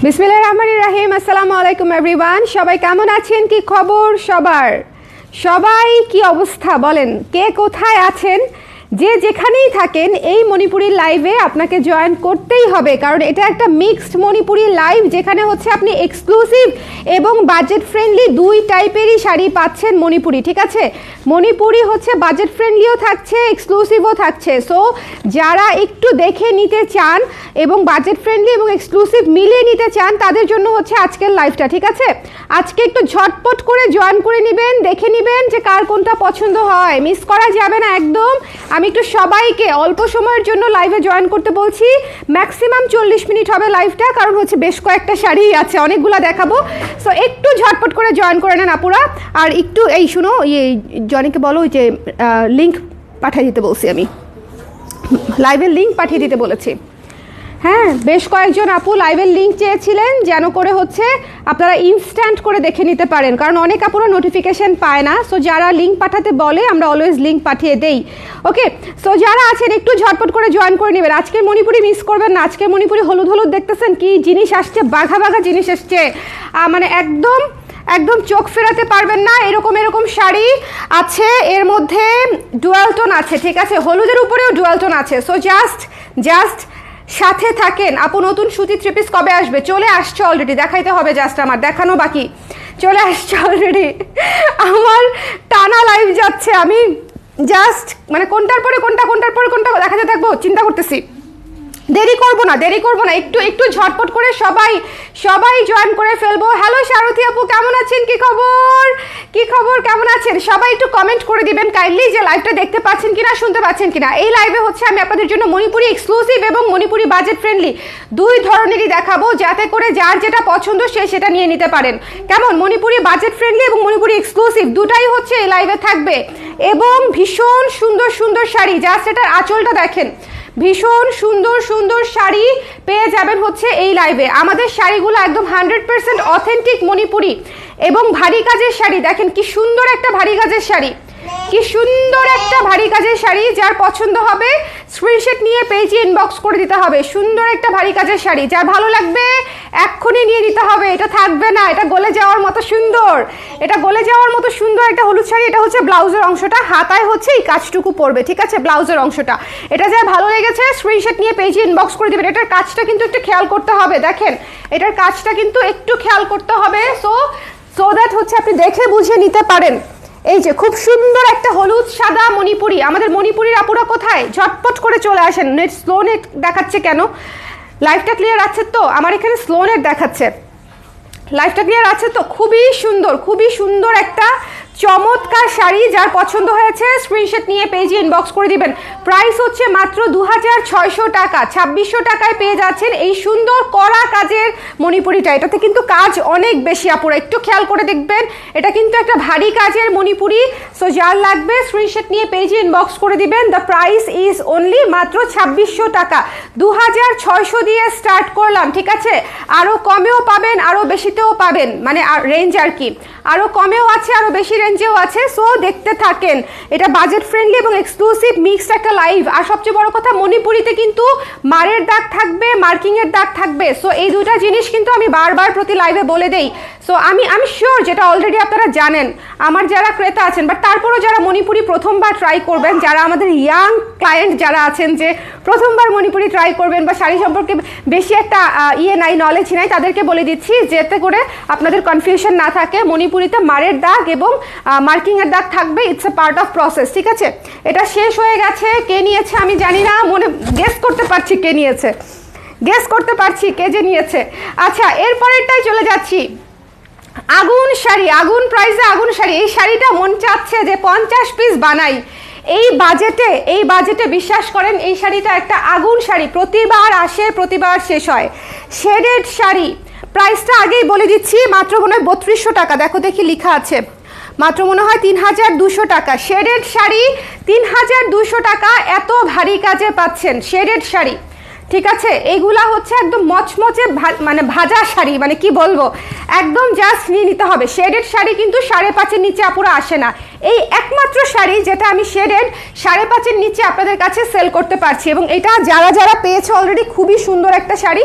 বিসমিল্লাহির রহমানির রহিম। আসসালামু আলাইকুম এভরিওয়ান। সবাই কেমন আছেন? কি খবর সবার? সবাই কি অবস্থা বলেন? কে কোথায় আছেন? যে যেখানেই থাকেন এই মণিপুরি লাইভে আপনাকে জয়েন করতেই হবে, কারণ এটা একটা মিক্সড মণিপুরি লাইভ, যেখানে হচ্ছে আপনি এক্সক্লুসিভ এবং বাজেট ফ্রেন্ডলি দুই টাইপেরই শাড়ি পাচ্ছেন মণিপুরি। ঠিক আছে, মণিপুরি হচ্ছে বাজেট ফ্রেন্ডলিও থাকছে, এক্সক্লুসিভও থাকছে। সো যারা একটু দেখে নিতে চান এবং বাজেট ফ্রেন্ডলি এবং এক্সক্লুসিভ মিলিয়ে নিতে চান, তাদের জন্য হচ্ছে আজকের লাইভটা। ঠিক আছে, আজকে একটু ঝটপট করে জয়েন করে নেবেন, দেখে নেবেন যে কার কোনটা পছন্দ হয়, মিস করা যাবে না একদম। আমি একটু সবাইকে অল্প সময়ের জন্য লাইভে জয়েন করতে বলছি। ম্যাক্সিমাম 40 মিনিট হবে লাইভটা, কারণ হচ্ছে বেশ কয়েকটা শাড়ি আছে, অনেকগুলো দেখাবো। সো একটু ঝটপট করে জয়েন করে নেন আপুরা। আর একটু এই শুনো, জনিকে বলো ওই যে লিঙ্ক পাঠিয়ে দিতে বলছি, আমি লাইভের লিঙ্ক পাঠিয়ে দিতে বলেছি। হ্যাঁ, বেশ কয়েকজন আপু লাইভের লিঙ্ক চেয়েছিলেন, যেন করে হচ্ছে আপনারা ইনস্ট্যান্ট করে দেখে নিতে পারেন, কারণ অনেক আপুরা নোটিফিকেশন পায় না। সো যারা লিঙ্ক পাঠাতে বলে আমরা অলওয়েজ লিঙ্ক পাঠিয়ে দেই। ওকে, সো যারা আছেন একটু ঝটপট করে জয়েন করে নেবেন। আজকের মণিপুরি মিস করবেন না। আজকের মণিপুরি হলুদ হলুদ দেখতেছেন কি জিনিস আসছে, বাঘা বাঘা জিনিস আসছে, মানে একদম একদম চোখ ফেরাতে পারবেন না এরকম এরকম শাড়ি আছে। এর মধ্যে ডুয়াল টোন আছে, ঠিক আছে, হলুদের উপরেও ডুয়াল টোন আছে। সো জাস্ট সাথে থাকেন। আপু নতুন সুতি থ্রি পিস কবে আসবে? চলে আসছে অলরেডি, দেখাইতে হবে, জাস্ট আমার দেখানো বাকি। চলে আসছে অলরেডি, আমার টানা লাইভ যাচ্ছে, আমি জাস্ট মানে কোনটার পরে কোনটা দেখাতে থাকবো চিন্তা করতেছি। দেরি করব না, একটু ঝটপট করে সবাই জয়েন করে ফেলবো। হ্যালো সারথী আপু, কেমন আছেন? কি খবর কেমন আছেন? সবাই একটু কমেন্ট করে দিবেন কাইন্ডলি যে লাইভটা দেখতে পাচ্ছেন কিনা, শুনতে পাচ্ছেন কিনা। এই লাইভে হচ্ছে আমি আপনাদের জন্য মণিপুরি এক্সক্লুসিভ এবং মণিপুরি বাজেট ফ্রেন্ডলি দুই ধরনেরই দেখাবো, যাতে করে যার যেটা পছন্দ সে সেটা নিয়ে নিতে পারেন। কেমন? মণিপুরি বাজেট ফ্রেন্ডলি এবং মণিপুরি এক্সক্লুসিভ দুটাই হচ্ছে এই লাইভে থাকবে, এবং ভীষণ সুন্দর সুন্দর শাড়ি। জাস্ট এটার আঁচলটা দেখেন, ভীষণ সুন্দর শাড়ি পেয়ে যাবেন হচ্ছে এই লাইভে। আমাদের শাড়িগুলো একদম 100% অথেন্টিক মণিপুরি এবং ভারী কাজের শাড়ি। দেখেন কি সুন্দর একটা ভারী কাজের শাড়ি, যার পছন্দ হবে স্ক্রিনশট নিয়ে পেজে ইনবক্স করে দিতে হবে। সুন্দর একটা ভারী কাজের শাড়ি, যার ভালো লাগবে এক্ষুনি নিয়ে নিতে হবে। এটা থাকবে না, এটা গলে যাওয়ার মতো সুন্দর, একটা হলুদ শাড়ি। এটা হচ্ছে ব্লাউজের অংশটা, হাতায় হচ্ছে এই কাজটুকু পড়বে, ঠিক আছে, ব্লাউজের অংশটা। এটা যার ভালো লেগেছে স্ক্রিনশট নিয়ে পেজে ইনবক্স করে দিবেন। এটার কাজটা কিন্তু একটু খেয়াল করতে হবে, দেখেন এটার কাজটা কিন্তু একটু খেয়াল করতে হবে, সো দ্যাট হচ্ছে আপনি দেখে বুঝে নিতে পারেন। এই যে খুব সুন্দর একটা হলুদ সাদা মণিপুরি। আমাদের মণিপুরির আপুরা কোথায়? ঝটপট করে চলে আসেন। নেট স্লো নেট দেখাচ্ছে কেন? লাইভটা ক্লিয়ার আছে তো? আমার এখানে স্লো নেট দেখাচ্ছে। লাইভটা ক্লিয়ার আছে তো? খুবই সুন্দর একটা চমৎকার শাড়ি, যার পছন্দ হয়েছে স্ক্রিনশট নিয়ে পেজে ইনবক্স করে দিবেন। প্রাইস হচ্ছে মাত্র 2600 টাকা। 2600 টাকায় পেয়ে যাচ্ছেন এই সুন্দর কড়া কাজের মণিপুরিটা। এটাতে কিন্তু কাজ অনেক বেশি আপুরা, একটু খেয়াল করে দেখবেন। এটা কিন্তু একটা ভারী কাজের মণিপুরি। সো যার লাগবে স্ক্রিনশট নিয়ে পেজে ইনবক্স করে দিবেন। দ্য প্রাইস ইজ অনলি মাত্র 2600 টাকা। 2600 দিয়ে স্টার্ট করলাম, ঠিক আছে, আরও কমেও পাবেন, আরও বেশিতেও পাবেন, মানে রেঞ্জ আর কি, আরও কমেও আছে, আরও বেশি রেঞ্জেও আছে। সো দেখতে থাকেন, এটা বাজেট ফ্রেন্ডলি এবং এক্সক্লুসিভ মিক্সড একটা লাইভ। আর সবচেয়ে বড় কথা, মণিপুরিতে কিন্তু মারের দাগ থাকবে, মার্কিংয়ের দাগ থাকবে। সো এই দুইটা জিনিস কিন্তু আমি বারবার প্রতি লাইভে বলে দেই। সো আমি শিওর যেটা অলরেডি আপনারা জানেন, আমার যারা ক্রেতা আছেন, বাট তারপরও যারা মণিপুরি প্রথমবার ট্রাই করবেন, যারা আমাদের ইয়াং ক্লায়েন্ট যারা আছেন, যে প্রথমবার মণিপুরি ট্রাই করবেন বা শাড়ি সম্পর্কে বেশি একটা নলেজ নাই, তাদেরকে বলে দিচ্ছি যাতে করে আপনাদের কনফিউশন না থাকে। মণিপুরিতে মারের দাগ এবং মার্কিংয়ের দাগ থাকবে, it's a part of process, ঠিক আছে। এটা শেষ হয়ে গেছে, কে নিয়েছে আমি জানি না, গেস করতে পারছি কে যে নিয়েছে। আচ্ছা, এরপরেরটাই চলে যাচ্ছি। আগুন শাড়ি, আগুন প্রাইসে আগুন শাড়ি। এই শাড়িটা মন চাচ্ছে যে 50 পিস বানাই এই বাজেটে। বিশ্বাস করেন, এই শাড়িটা একটা আগুন শাড়ি, প্রতিবার আসে, প্রতিবার শেষ হয়। শেডেড শাড়ি, প্রাইসটা আগেই বলে দিচ্ছি, মাত্র মনে হয় 3200 টাকা। দেখি লেখা আছে, মাত্র মনে হয় 3200 টাকা। শেডেড শাড়ি 3200 টাকা, এত ভারী কাজে পাচ্ছেন শেডেড শাড়ি, ঠিক আছে, এইগুলা হচ্ছে একদম মচমচে মানে ভাজা শাড়ি, মানে কি বলবো, একদম জাস্ট নিয়ে নিতে হবে। শেডেড শাড়ি কিন্তু 5.5-এর নিচে আপুরা আসে না। এই একমাত্র শাড়ি যেটা আমি শেডেড 5.5-এর নিচে আপনাদের কাছে সেল করতে পারছি, এবং এটা যারা যারা পেয়েছে অলরেডি খুবই সুন্দর একটা শাড়ি।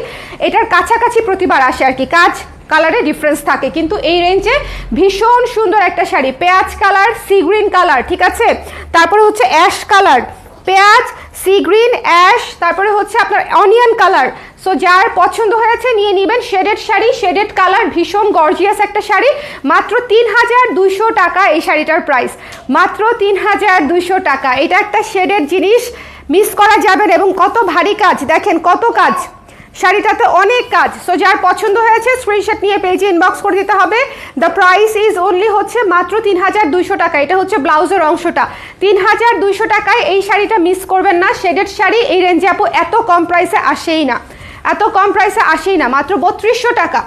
এটার কাছাকাছি প্রতিবার আসে আর কি, কাজ কালারে ডিফারেন্স থাকে, কিন্তু এই রেঞ্জে ভীষণ সুন্দর একটা শাড়ি। পেঁয়াজ কালার, সি গ্রিন কালার, ঠিক আছে, তারপরে হচ্ছে অ্যাশ কালার, পেঁয়াজ, সি গ্রিন, অ্যাশ, তারপরে হচ্ছে আপনার অনিয়ন কালার। সো যার পছন্দ হয়েছে নিয়ে নেবেন। শেডেড শাড়ি, শেডেড কালার, ভীষণ গর্জিয়াস একটা শাড়ি, মাত্র 3200 টাকা এই শাড়িটার প্রাইস, মাত্র 3200 টাকা। এটা একটা শেডেড জিনিস, মিস করা যাবে না। এবং কত ভারী কাজ দেখেন, কত কাজ শাড়িটাতে, অনেক কাজ। সো যার পছন্দ হয়েছে স্ক্রিনশট নিয়ে পেজে ইনবক্স করে দিতে হবে। দ্য প্রাইস ইজ অনলি হচ্ছে মাত্র 3200 টাকা। এটা হচ্ছে ব্লাউজের অংশটা, 3200 টাকায় এই শাড়িটা মিস করবেন না। শেডেড শাড়ি এই রেঞ্জে আপু এত কম প্রাইসে আসেই না, এত কম প্রাইসে আসেই না। মাত্র 3200 টাকা,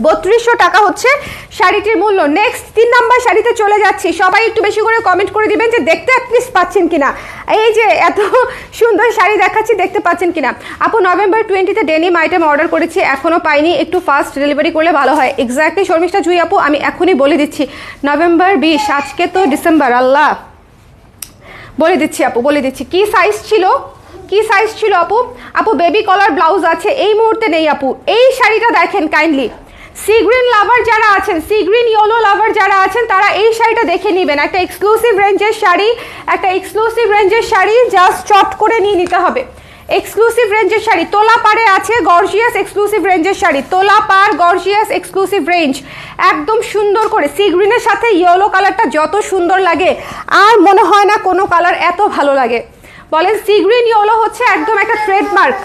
3200 টাকা হচ্ছে শাড়িটির মূল্য। নেক্সট 3 নাম্বার শাড়িতে চলে যাচ্ছি। সবাই একটু বেশি করে কমেন্ট করে দিবেন যে দেখতে অ্যাটলিস্ট পাচ্ছেন কিনা, এই যে এত সুন্দর শাড়ি দেখাচ্ছি দেখতে পাচ্ছেন কিনা। আপু নভেম্বর 20-তে ডেনিম আইটেম অর্ডার করেছি, এখনও পাইনি, একটু ফাস্ট ডেলিভারি করলে ভালো হয়। এক্স্যাক্টলি শর্মিষ্ঠা জুই আপু, আমি এখনই বলে দিচ্ছি, নভেম্বর 20, আজকে তো ডিসেম্বর, আল্লাহ, বলে দিচ্ছি আপু, বলে দিচ্ছি। কি সাইজ ছিল, কি সাইজ ছিল আপু? আপু বেবি কলার ব্লাউজ আছে, এই মুহূর্তে নেই আপু। এই শাড়িটা দেখেন কাইন্ডলি, সি গ্রিন লাভার যারা আছেন, সি গ্রিন ইয়েলো লাভার যারা আছেন, তারা এই শাড়িটা দেখে নেবেন। একটা এক্সক্লুসিভ রেঞ্জের শাড়ি, একটা এক্সক্লুসিভ রেঞ্জের শাড়ি, জাস্ট চট করে নিয়ে নিতে হবে। এক্সক্লুসিভ রেঞ্জের শাড়ি, তোলা পাড়ে আছে, গর্জিয়াস এক্সক্লুসিভ রেঞ্জের শাড়ি, তোলা পাড়, গর্জিয়াস এক্সক্লুসিভ রেঞ্জ, একদম সুন্দর করে। সি গ্রিনের সাথে ইয়েলো কালারটা যত সুন্দর লাগে, আর মনে হয় না কোনো কালার এত ভালো লাগে। বলেন, সি গ্রিন ইয়েলো হচ্ছে একদম একটা ট্রেডমার্ক,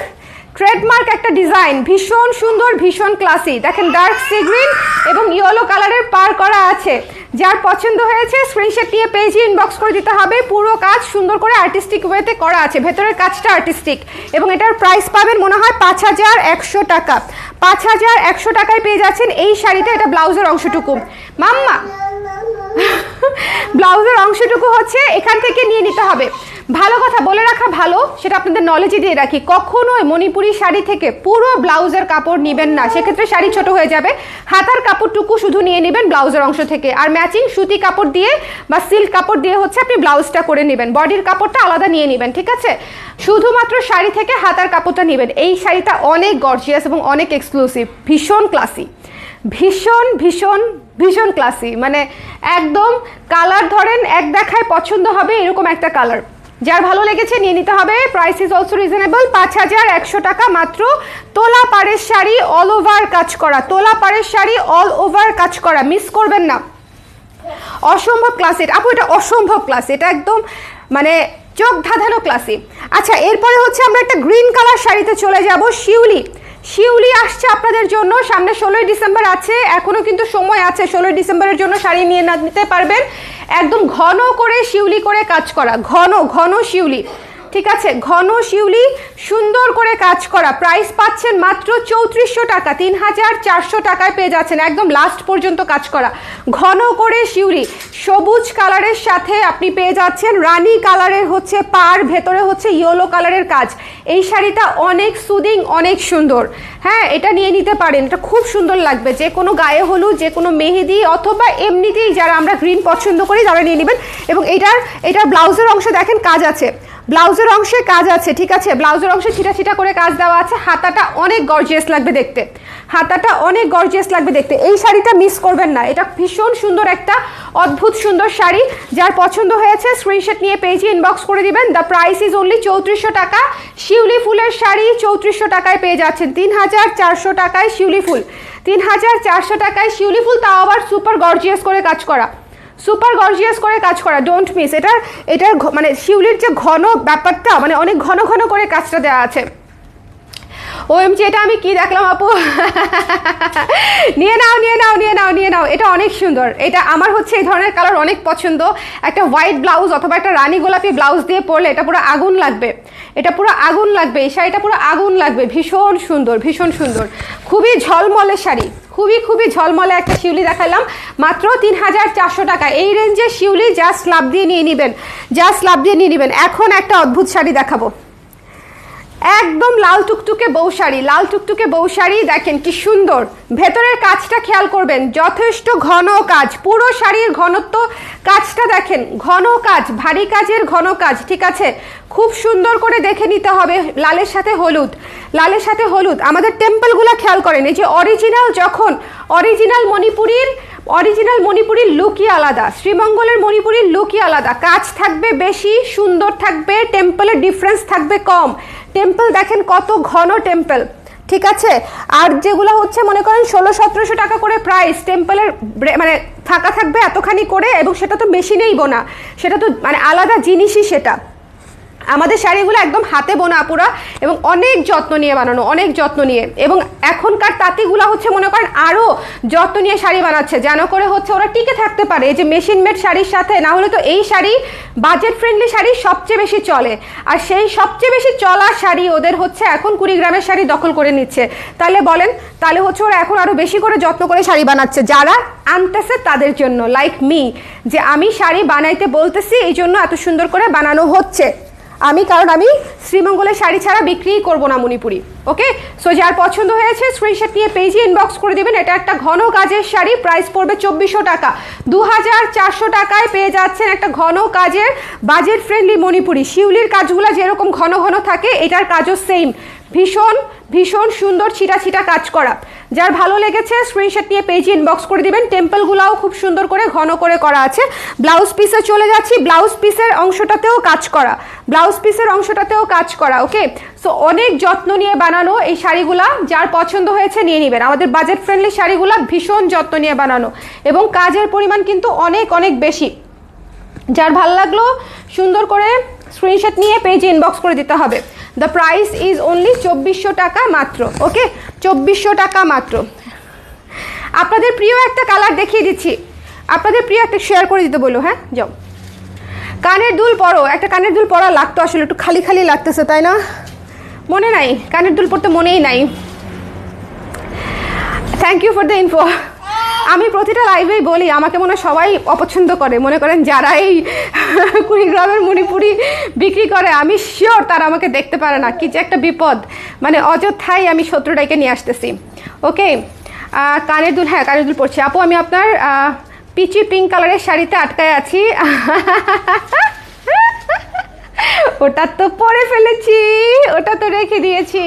ট্রেডমার্ক একটা ডিজাইন, ভীষণ সুন্দর, ভীষণ ক্লাসি। দেখেন ডার্ক সি গ্রিন এবং ইয়েলো কালারের পার করা আছে। যার পছন্দ হয়েছে স্ক্রিনশট নিয়ে পেজে ইনবক্স করে দিতে হবে। পুরো কাজ সুন্দর করে আর্টিস্টিক ওয়েতে করা আছে, ভেতরের কাজটা আর্টিস্টিক, এবং এটার প্রাইস পাবেন মনে হয় 5100 টাকা। 5100 টাকায় পেয়ে যাচ্ছেন এই শাড়িটা। এটা ব্লাউজের অংশটুকু, মাম্মা ব্লাউজের অংশটুকু হচ্ছে এখান থেকে নিয়ে নিতে হবে। ভালো কথা বলে রাখা ভালো, সেটা আপনাদের নলেজে দিয়ে রাখি, কখনোই মণিপুরি শাড়ি থেকে পুরো ব্লাউজের কাপড় নেবেন না, সেক্ষেত্রে শাড়ি ছোট হয়ে যাবে। হাতার কাপড়টুকু শুধু নিয়ে নেবেন ব্লাউজের অংশ থেকে, আর ম্যাচিং সুতি কাপড় দিয়ে বা সিল্ক কাপড় দিয়ে হচ্ছে আপনি ব্লাউজটা করে নেবেন, বডির কাপড়টা আলাদা নিয়ে নেবেন, ঠিক আছে? শুধুমাত্র শাড়ি থেকে হাতার কাপড়টা নেবেন। এই শাড়িটা অনেক গর্জিয়াস এবং অনেক এক্সক্লুসিভ, ভীষণ ক্লাসি, ভীষণ ভীষণ ভীষণ ক্লাসি, মানে একদম কালার ধরেন এক দেখায় পছন্দ হবে এরকম একটা কালার। যার ভালো লেগেছে নিয়ে নিতে হবে। প্রাইস ইজ অলসো রিজনেবল, 5100 টাকা মাত্র। তোলা পাড়ের শাড়ি, অল ওভার কাজ করা, তোলা পাড়ের শাড়ি অল ওভার কাজ করা, মিস করবেন না। অসম্ভব ক্লাসি আপু, এটা অসম্ভব ক্লাসি, এটা একদম মানে চোখ ধাঁধানো ক্লাসি। আচ্ছা, এরপরে হচ্ছে আমরা একটা গ্রিন কালার শাড়িতে চলে যাব। শিউলি, শিউলি আসছে আপনাদের জন্য, সামনে 16ই ডিসেম্বর আছে, এখনো কিন্তু সময় আছে। 16ই ডিসেম্বরের জন্য শাড়ি নিয়ে নিতে পারবেন। একদম ঘন করে শিউলি করে কাজ করা, ঘন ঘন শিউলি, ঠিক আছে, ঘন শিউলি, সুন্দর করে কাজ করা। প্রাইস পাচ্ছেন মাত্র 3400 টাকা, 3400 টাকায় পেয়ে যাচ্ছেন, একদম লাস্ট পর্যন্ত কাজ করা ঘন করে শিউলি। সবুজ কালারের সাথে আপনি পেয়ে যাচ্ছেন রানী কালারের হচ্ছে পার, ভেতরে হচ্ছে ইয়েলো কালারের কাজ। এই শাড়িটা অনেক সুদিং, অনেক সুন্দর। হ্যাঁ, এটা নিয়ে নিতে পারেন, এটা খুব সুন্দর লাগবে যে কোনো গায়ে হলুদ, যে কোনো মেহেদি, অথবা এমনিতেই যারা আমরা গ্রিন পছন্দ করি তারা নিয়ে নেবেন। এবং এটার ব্লাউজের অংশ দেখেন কাজ আছে, ব্লাউজের অংশে কাজ আছে, ঠিক আছে, ব্লাউজের অংশে ছিটা ছিটা করে কাজ দেওয়া আছে। হাতাটা অনেক গর্জিয়াস লাগবে দেখতে, হাতাটা অনেক গর্জিয়াস লাগবে দেখতে। এই শাড়িটা মিস করবেন না, এটা ভীষণ সুন্দর একটা অদ্ভুত সুন্দর শাড়ি। যার পছন্দ হয়েছে স্ক্রিনশট নিয়ে পেজে ইনবক্স করে দিবেন। দ্য প্রাইস ইজ অনলি 3400 টাকা। শিউলি ফুলের শাড়ি 3400 টাকায় পেয়ে যাচ্ছেন, 3400 টাকায় শিউলি ফুল, 3400 টাকায় শিউলি ফুল, তাও আবার সুপার গর্জিয়াস করে কাজ করা, সুপার গর্জিয়াস করে কাজ করা। Don't miss. এটার মানে শিউলির যে ঘন ব্যাপারটা, মানে অনেক ঘন ঘন করে কাজটা দেওয়া আছে। ওএমজি, এটা আমি কি দেখলাম আপু, নিয়ে নাও নিয়ে নাও নিয়ে নাও নিয়ে নাও, এটা অনেক সুন্দর। এটা আমার হচ্ছে এই ধরনের কালার অনেক পছন্দ। একটা হোয়াইট ব্লাউজ অথবা একটা রানী গোলাপি ব্লাউজ দিয়ে পরলে এটা পুরো আগুন লাগবে, এটা পুরো আগুন লাগবে, এই শাড়িটা পুরো আগুন লাগবে। ভীষণ সুন্দর, ভীষণ সুন্দর, খুবই ঝলমলে শাড়ি, খুবই খুবই ঝলমলে একটা শিউলি দেখালাম মাত্র 3400 টাকা। এই রেঞ্জে শিউলি জাস্ট লাভ দিয়ে নিয়ে নেবেন, জাস্ট লাভ দিয়ে নিয়ে নেবেন। এখন একটা অদ্ভুত শাড়ি দেখাবো, একদম লাল টুকটুকে বউ শাড়ি দেখেন কি সুন্দর। ভেতরের কাজটা খেয়াল করবেন, যথেষ্ট ঘন কাজ, পুরো শাড়ির ঘনত্ব, কাজটা দেখেন, ঘন কাজ, ভারী কাজের ঘন কাজ, ঠিক আছে। খুব সুন্দর করে দেখে নিতে হবে। লালের সাথে হলুদ। আমাদের টেম্পলগুলো খেয়াল করেন, এই যে অরিজিনাল, যখন অরিজিনাল মণিপুরির লুকই আলাদা, শ্রীমঙ্গলের মণিপুরির লুকই আলাদা। কাজ থাকবে বেশি, সুন্দর থাকবে, টেম্পলের ডিফারেন্স থাকবে কম। টেম্পল দেখেন কত ঘন টেম্পল, ঠিক আছে। আর যেগুলো হচ্ছে মনে করেন 1600-1700 টাকা করে প্রাইস, টেম্পলের মানে ফাঁকা থাকবে এতখানি করে, এবং সেটা তো মেশিনেই বোনা, সেটা তো মানে আলাদা জিনিসই সেটা। আমাদের শাড়িগুলো একদম হাতে বোনা পুরা, এবং অনেক যত্ন নিয়ে বানানো, অনেক যত্ন নিয়ে। এবং এখনকার তাঁতিগুলো হচ্ছে মনে করেন আরও যত্ন নিয়ে শাড়ি বানাচ্ছে, যেন করে হচ্ছে ওরা টিকে থাকতে পারে এই যে মেশিন মেড শাড়ির সাথে। না হলে তো এই শাড়ি বাজেট ফ্রেন্ডলি শাড়ি সবচেয়ে বেশি চলে, আর সেই সবচেয়ে বেশি চলা শাড়ি ওদের হচ্ছে এখন 20 গ্রামের শাড়ি দখল করে নিচ্ছে। তাহলে বলেন, তাহলে হচ্ছে ওরা এখন আরও বেশি করে যত্ন করে শাড়ি বানাচ্ছে, যারা আনতেছে তাদের জন্য, লাইক মি, যে আমি শাড়ি বানাইতে বলতেছি, এই জন্য এত সুন্দর করে বানানো হচ্ছে। কারণ আমি শ্রীমঙ্গলের শাড়ি ছাড়া বিক্রিই করবো না মণিপুরি। ওকে, সো যার পছন্দ হয়েছে স্ক্রিনশট নিয়ে পেজে ইনবক্স করে দিবেন। এটা একটা ঘন কাজের শাড়ি, প্রাইস পড়বে 2400 টাকা। 2400 টাকায় পেয়ে যাচ্ছেন একটা ঘন কাজের বাজেট ফ্রেন্ডলি মণিপুরি। শিউলির কাজগুলো যেরকম ঘন ঘন থাকে, এটার কাজও সেম, ভীষণ ভীষণ সুন্দর ছিটা কাজ করা। যার ভালো লেগেছে স্ক্রিনশট নিয়ে পেজে ইনবক্স করে দিবেন। টেম্পলগুলোও খুব সুন্দর করে ঘন করে করা আছে। ব্লাউজ পিসে চলে যাচ্ছি, ব্লাউজ পিসের অংশটাতেও কাজ করা, ওকে। সো অনেক যত্ন নিয়ে বানানো এই শাড়িগুলা, যার পছন্দ হয়েছে নিয়ে নেবেন। আমাদের বাজেট ফ্রেন্ডলি শাড়িগুলা ভীষণ যত্ন নিয়ে বানানো, এবং কাজের পরিমাণ কিন্তু অনেক অনেক বেশি। যার ভালো লাগলো সুন্দর করে স্ক্রিনশট নিয়ে পেজে ইনবক্স করে দিতে হবে। দ্য প্রাইস ইজ অনলি 2400 টাকা মাত্র, ওকে, 2400 টাকা মাত্র। আপনাদের প্রিয় একটা কালার দেখিয়ে দিচ্ছি, আপনাদের প্রিয় একটা শেয়ার করে দিতে বলো। হ্যাঁ, যাও। কানের দুল পরো, একটা কানের দুল পরা লাগতো, আসলে একটু খালি খালি লাগতেছে, তাই না? মনে নাই, কানের দুল পরতে মনেই নাই। Thank you for the info. আমি প্রতিটা লাইভেই বলি, আমাকে মনে হয় সবাই অপছন্দ করে, মনে করেন যারা এই 20 গ্রামের মণিপুরি বিক্রি করে, আমি শিওর তারা আমাকে দেখতে পারে না। কি যে একটা বিপদ, মানে অযথাই আমি শত্রুটাকে নিয়ে আসতেছি। ওকে, কানের দুল, হ্যাঁ কানের দুল পরছি। আপু আমি আপনার পিচি পিঙ্ক কালারের শাড়িতে আটকায় আছি। ওটা তো পরে ফেলেছি, ওটা তো রেখে দিয়েছি।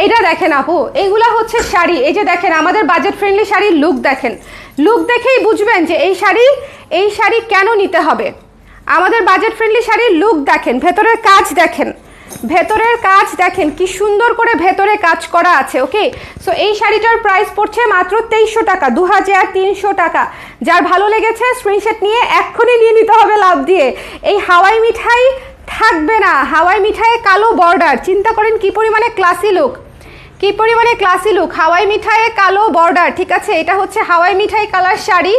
এইটা দেখেন আপু, এইগুলা হচ্ছে শাড়ি। এই যে দেখেন আমাদের বাজেট ফ্রেন্ডলি শাড়ির লুক দেখেন, লুক দেখেই বুঝবেন যে এই শাড়ি কেন নিতে হবে। আমাদের বাজেট ফ্রেন্ডলি শাড়ির লুক দেখেন, ভেতরের কাজ দেখেন কি সুন্দর করে ভেতরে কাজ করা আছে, ওকে। সো এই শাড়িটার প্রাইস পড়ছে মাত্র 2300 টাকা, 2300 টাকা। যার ভালো লেগেছে স্ক্রিনশট নিয়ে এক্ষুনি নিয়ে নিতে হবে লাভ দিয়ে। এই হাওয়াই মিঠাই থাকবে না, হাওয়াই মিঠাইয়ে কালো বর্ডার, চিন্তা করেন কি পরিমাণে ক্লাসি লুক, হাওয়াই মিঠাইয়ে কালো বর্ডার, ঠিক আছে। এটা হচ্ছে হাওয়াই মিঠাই কালার শাড়ি,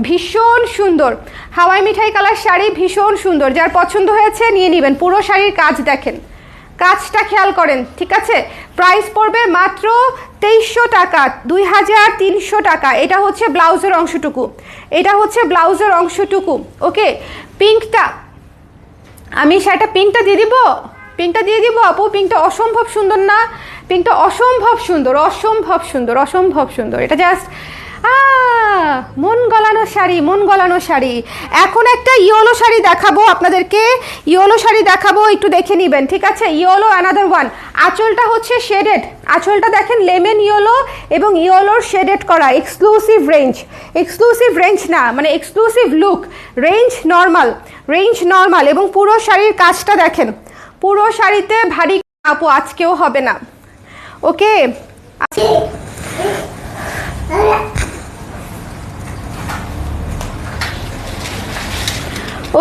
ভীষণ সুন্দর, হাওয়াই মিঠাই কালার শাড়ি ভীষণ সুন্দর। যার পছন্দ হয়েছে নিয়ে নেবেন। পুরো শাড়ির কাজ দেখেন, কাজটা খেয়াল করেন, ঠিক আছে। প্রাইস পড়বে মাত্র 2300 টাকা, 2300 টাকা। এটা হচ্ছে ব্লাউজের অংশটুকু, ওকে। পিঙ্কটা আমি সেটা পিঙ্কটা দিয়ে দিব আপু। পিঙ্কটা অসম্ভব সুন্দর না? পিঙ্কটা অসম্ভব সুন্দর। এটা জাস্ট মন গলানো শাড়ি। এখন একটা ইয়েলো শাড়ি দেখাবো আপনাদেরকে, একটু দেখে নেবেন, ঠিক আছে। Yellow another one. আঁচলটা হচ্ছে শেডেড, আঁচলটা দেখেন লেমন ইয়েলো এবং ইয়েলোর শেডেড করা। এক্সক্লুসিভ রেঞ্জ না, মানে এক্সক্লুসিভ লুক, রেঞ্জ নর্মাল। এবং পুরো শাড়ির কাজটা দেখেন, পুরো শাড়িতে ভারী আপু আজকেও হবে না, ওকে।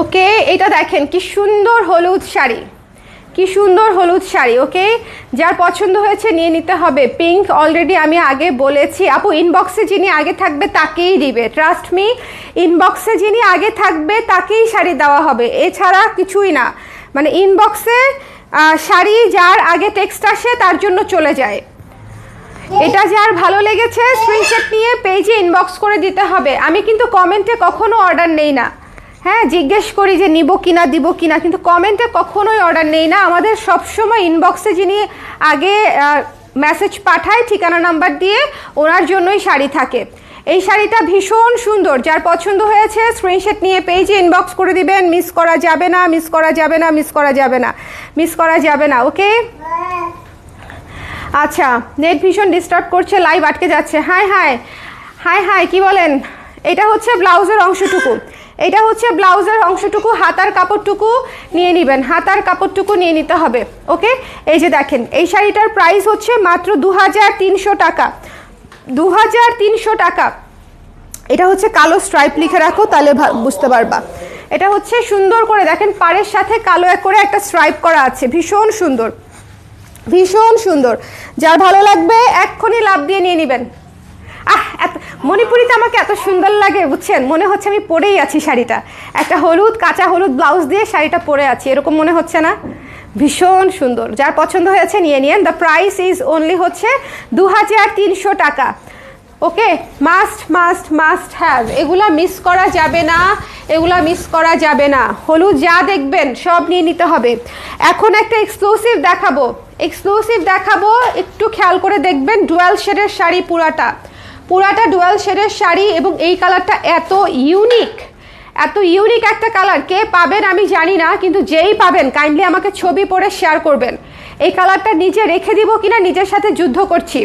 ওকে, এটা দেখেন কি সুন্দর হলুদ শাড়ি, ওকে। যার পছন্দ হয়েছে নিয়ে নিতে হবে। পিঙ্ক অলরেডি আমি আগে বলেছি আপু, ইনবক্সে যিনি আগে থাকবে তাকেই দিবে, ট্রাস্ট মি। ইনবক্সে যিনি আগে থাকবে তাকেই শাড়ি দেওয়া হবে, এছাড়া কিছুই না। মানে ইনবক্সে শাড়ি যার আগে টেক্সট আসে তার জন্য চলে যায়। এটা যার ভালো লেগেছে স্ক্রিনশট নিয়ে পেজে ইনবক্স করে দিতে হবে। আমি কিন্তু কমেন্টে কখনো অর্ডার নেই না, হ্যাঁ, জিজ্ঞেস করি যে নিব কিনা দিব কিনা, কিন্তু কমেন্টে কখনোই অর্ডার নেই না। আমাদের সবসময় ইনবক্সে যিনি আগে মেসেজ পাঠায় ঠিকানা নাম্বার দিয়ে, ওনার জন্যই শাড়ি থাকে। এই শাড়িটা ভীষণ সুন্দর, যার পছন্দ হয়েছে স্ক্রিনশট নিয়ে পেজে ইনবক্স করে দিবেন। মিস করা যাবে না, মিস করা যাবে না, মিস করা যাবে না, মিস করা যাবে না। ওকে, আচ্ছা, নেট ভীষণ ডিস্টার্ব করছে, লাইভ আটকে যাচ্ছে। হাই হাই হাই হাই, কি বলেন? এটা হচ্ছে ব্লাউজের অংশটুকু, এটা হচ্ছে ব্লাউজের অংশটুকু, হাতার কাপড়টুকু নিয়ে নেবেন, হাতার কাপড়টুকু নিয়ে নিতে হবে। ওকে, এই যে দেখেন, এই শাড়িটার প্রাইস হচ্ছে মাত্র 2300 টাকা, 2300 টাকা। এটা হচ্ছে কালো স্ট্রাইপ লিখে রাখো, তাহলে বুঝতে পারবা। এটা হচ্ছে সুন্দর করে দেখেন, পাড়ের সাথে কালো করে একটা স্ট্রাইপ করা আছে, ভীষণ সুন্দর, ভীষণ সুন্দর। যার ভালো লাগবে এক্ষুনি লাভ দিয়ে নিয়ে নেবেন। এত মণিপুরিতে আমাকে এত সুন্দর লাগে বুঝছেন, মনে হচ্ছে আমি পরেই আছি শাড়িটা, একটা হলুদ কাঁচা হলুদ ব্লাউজ দিয়ে শাড়িটা পরে আছি, এরকম মনে হচ্ছে না? ভীষণ সুন্দর, যার পছন্দ হয়েছে নিয়ে নিন। দ্য প্রাইস ইজ অনলি হচ্ছে 2300 টাকা। ওকে, মাস্ট মাস্ট মাস্ট হ্যাভ, এগুলা মিস করা যাবে না, এগুলা মিস করা যাবে না। হলুদ যা দেখবেন সব নিয়ে নিতে হবে। এখন একটা এক্সক্লুসিভ দেখাবো, এক্সক্লুসিভ দেখাবো, একটু খেয়াল করে দেখবেন। ডুয়াল শেডের শাড়ি, পুরাটা পুরাটা ডুয়াল শেডের শাড়ি, এবং এই কালারটা এত ইউনিক, এত ইউনিক একটা কালার। কে পাবেন আমি জানি না, কিন্তু যেই পাবেন কাইন্ডলি আমাকে ছবি পরে শেয়ার করবেন। এই কালারটা নিচে রেখে দিব কিনা নিজের সাথে যুদ্ধ করছি।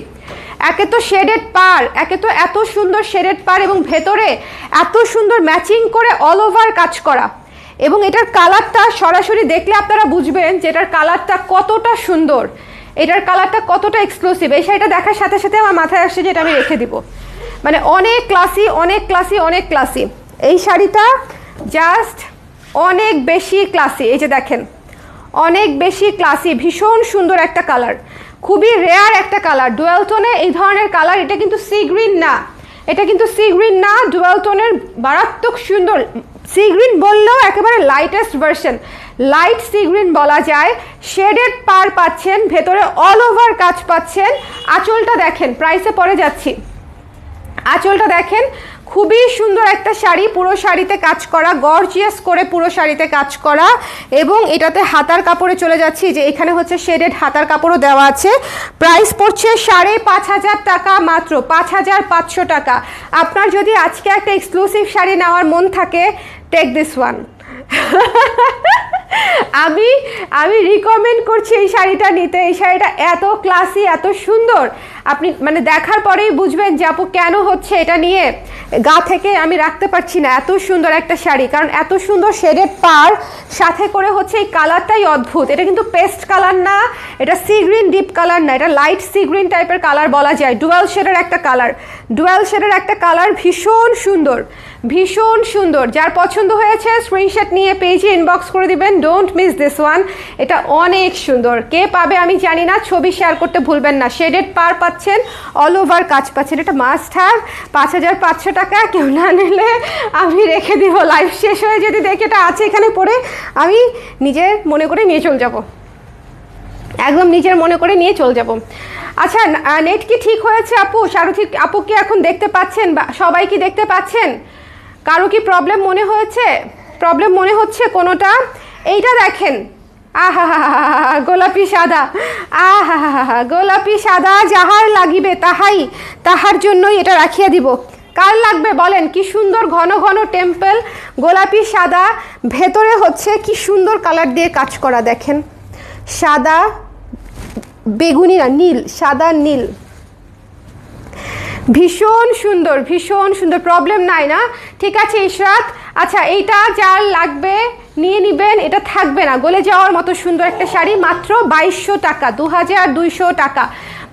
একে তো শেডেড পার, একে তো এত সুন্দর শেডেড পার, এবং ভেতরে এত সুন্দর ম্যাচিং করে অল ওভার কাজ করা, এবং এটার কালারটা সরাসরি দেখলে আপনারা বুঝবেন যে এটার কালারটা কতটা সুন্দর, এটার কালারটা কতটা এক্সক্লুসিভ। এই শাড়িটা দেখার সাথে সাথে আমার মাথায় আসছে যে এটা আমি রেখে দিব, মানে অনেক ক্লাসি, অনেক ক্লাসি, অনেক ক্লাসি। এই শাড়িটা জাস্ট অনেক বেশি ক্লাসি। এই যে দেখেন, অনেক বেশি ক্লাসি, ভীষণ সুন্দর একটা কালার, খুবই রেয়ার একটা কালার। ডুয়াল টোনে এই ধরনের কালার, এটা কিন্তু সি গ্রিন না, এটা কিন্তু সি গ্রিন না, ডুয়াল টোনের মারাত্মক সুন্দর। সি গ্রিন বললেও একেবারে lightest version, light sea green বলা যায়। শেডেড পার পাচ্ছেন, ভেতরে অল ওভার কাজ পাচ্ছেন। আঁচলটা দেখেন, প্রাইসে পরে যাচ্ছি, আঁচলটা দেখেন, খুবই সুন্দর একটা শাড়ি, পুরো শাড়িতে কাজ করা, গর্জিয়াস করে পুরো শাড়িতে কাজ করা, এবং এটাতে হাতার কাপড়ে চলে যাচ্ছি, যে এখানে হচ্ছে শেডেড হাতার কাপড়ও দেওয়া আছে। প্রাইস পড়ছে 5500 টাকা, মাত্র 5500 টাকা। আপনার যদি আজকে একটা এক্সক্লুসিভ শাড়ি নেওয়ার মন থাকে, টেক দিস ওয়ান। আমি রিকমেন্ড করছি এই শাড়িটা নিতে। এই শাড়িটা এত ক্লাসি, এত সুন্দর, আপনি মানে দেখার পরেই বুঝবেন যে আপু কেন হচ্ছে এটা নিয়ে গা থেকে আমি রাখতে পারছি না। এত সুন্দর একটা শাড়ি, কারণ এত সুন্দর শেডেড পার, সাথে করে হচ্ছে এই কালারটাই অদ্ভুত। এটা কিন্তু পেস্ট কালার না, এটা সি গ্রিন ডিপ কালার না, এটা লাইট সি গ্রিন টাইপের কালার বলা যায়। ডুয়াল শেডের একটা কালার, ডুয়াল শেডের একটা কালার, ভীষণ সুন্দর, ভীষণ সুন্দর। যার পছন্দ হয়েছে স্ক্রিনশট নিয়ে পেজে ইনবক্স করে দিবেন। ডোন্ট মিস দিস ওয়ান, এটা অনেক সুন্দর। কে পাবে আমি জানি না, ছবি শেয়ার করতে ভুলবেন না। শেডেড পার পাচ্ছেন, অল ওভার কাজ পাচ্ছেন, এটা মাস্ট হ্যাভ। 5500 টাকা, কেউ না নিলে আমি রেখে দিব। লাইভ শেষ হয়ে যদি দেখি এটা আছে এখানে পরে, আমি নিজের মনে করে নিয়ে চলে যাব, একদম নিজের মনে করে নিয়ে চলে যাব। আচ্ছা, নেট কি ঠিক হয়েছে আপু? সারথী আপু কি এখন দেখতে পাচ্ছেন? বা সবাই কি দেখতে পাচ্ছেন? কারো কি প্রবলেম মনে হয়েছে, প্রবলেম মনে হচ্ছে কোনোটা? এইটা দেখেন, আহা হা হা, গোলাপি সাদা, আহা হা হা, গোলাপি সাদা, যাহার লাগিবে তাহাই, তাহার জন্যই এটা রাখিয়া দিব। কার লাগবে বলেন? কি সুন্দর ঘন ঘন টেম্পল, গোলাপি সাদা, ভেতরে হচ্ছে কি সুন্দর কালার দিয়ে কাজ করা, দেখেন, সাদা বেগুনি না, নীল, সাদা নীল, ভীষণ সুন্দর, ভীষণ সুন্দর। প্রবলেম নাই না? ঠিক আছে ইশরাত, আচ্ছা এইটা যার লাগবে নিয়ে নেবেন, এটা থাকবে না, গলে যাওয়ার মতো সুন্দর একটা শাড়ি, মাত্র 2200 টাকা, 2200 টাকা,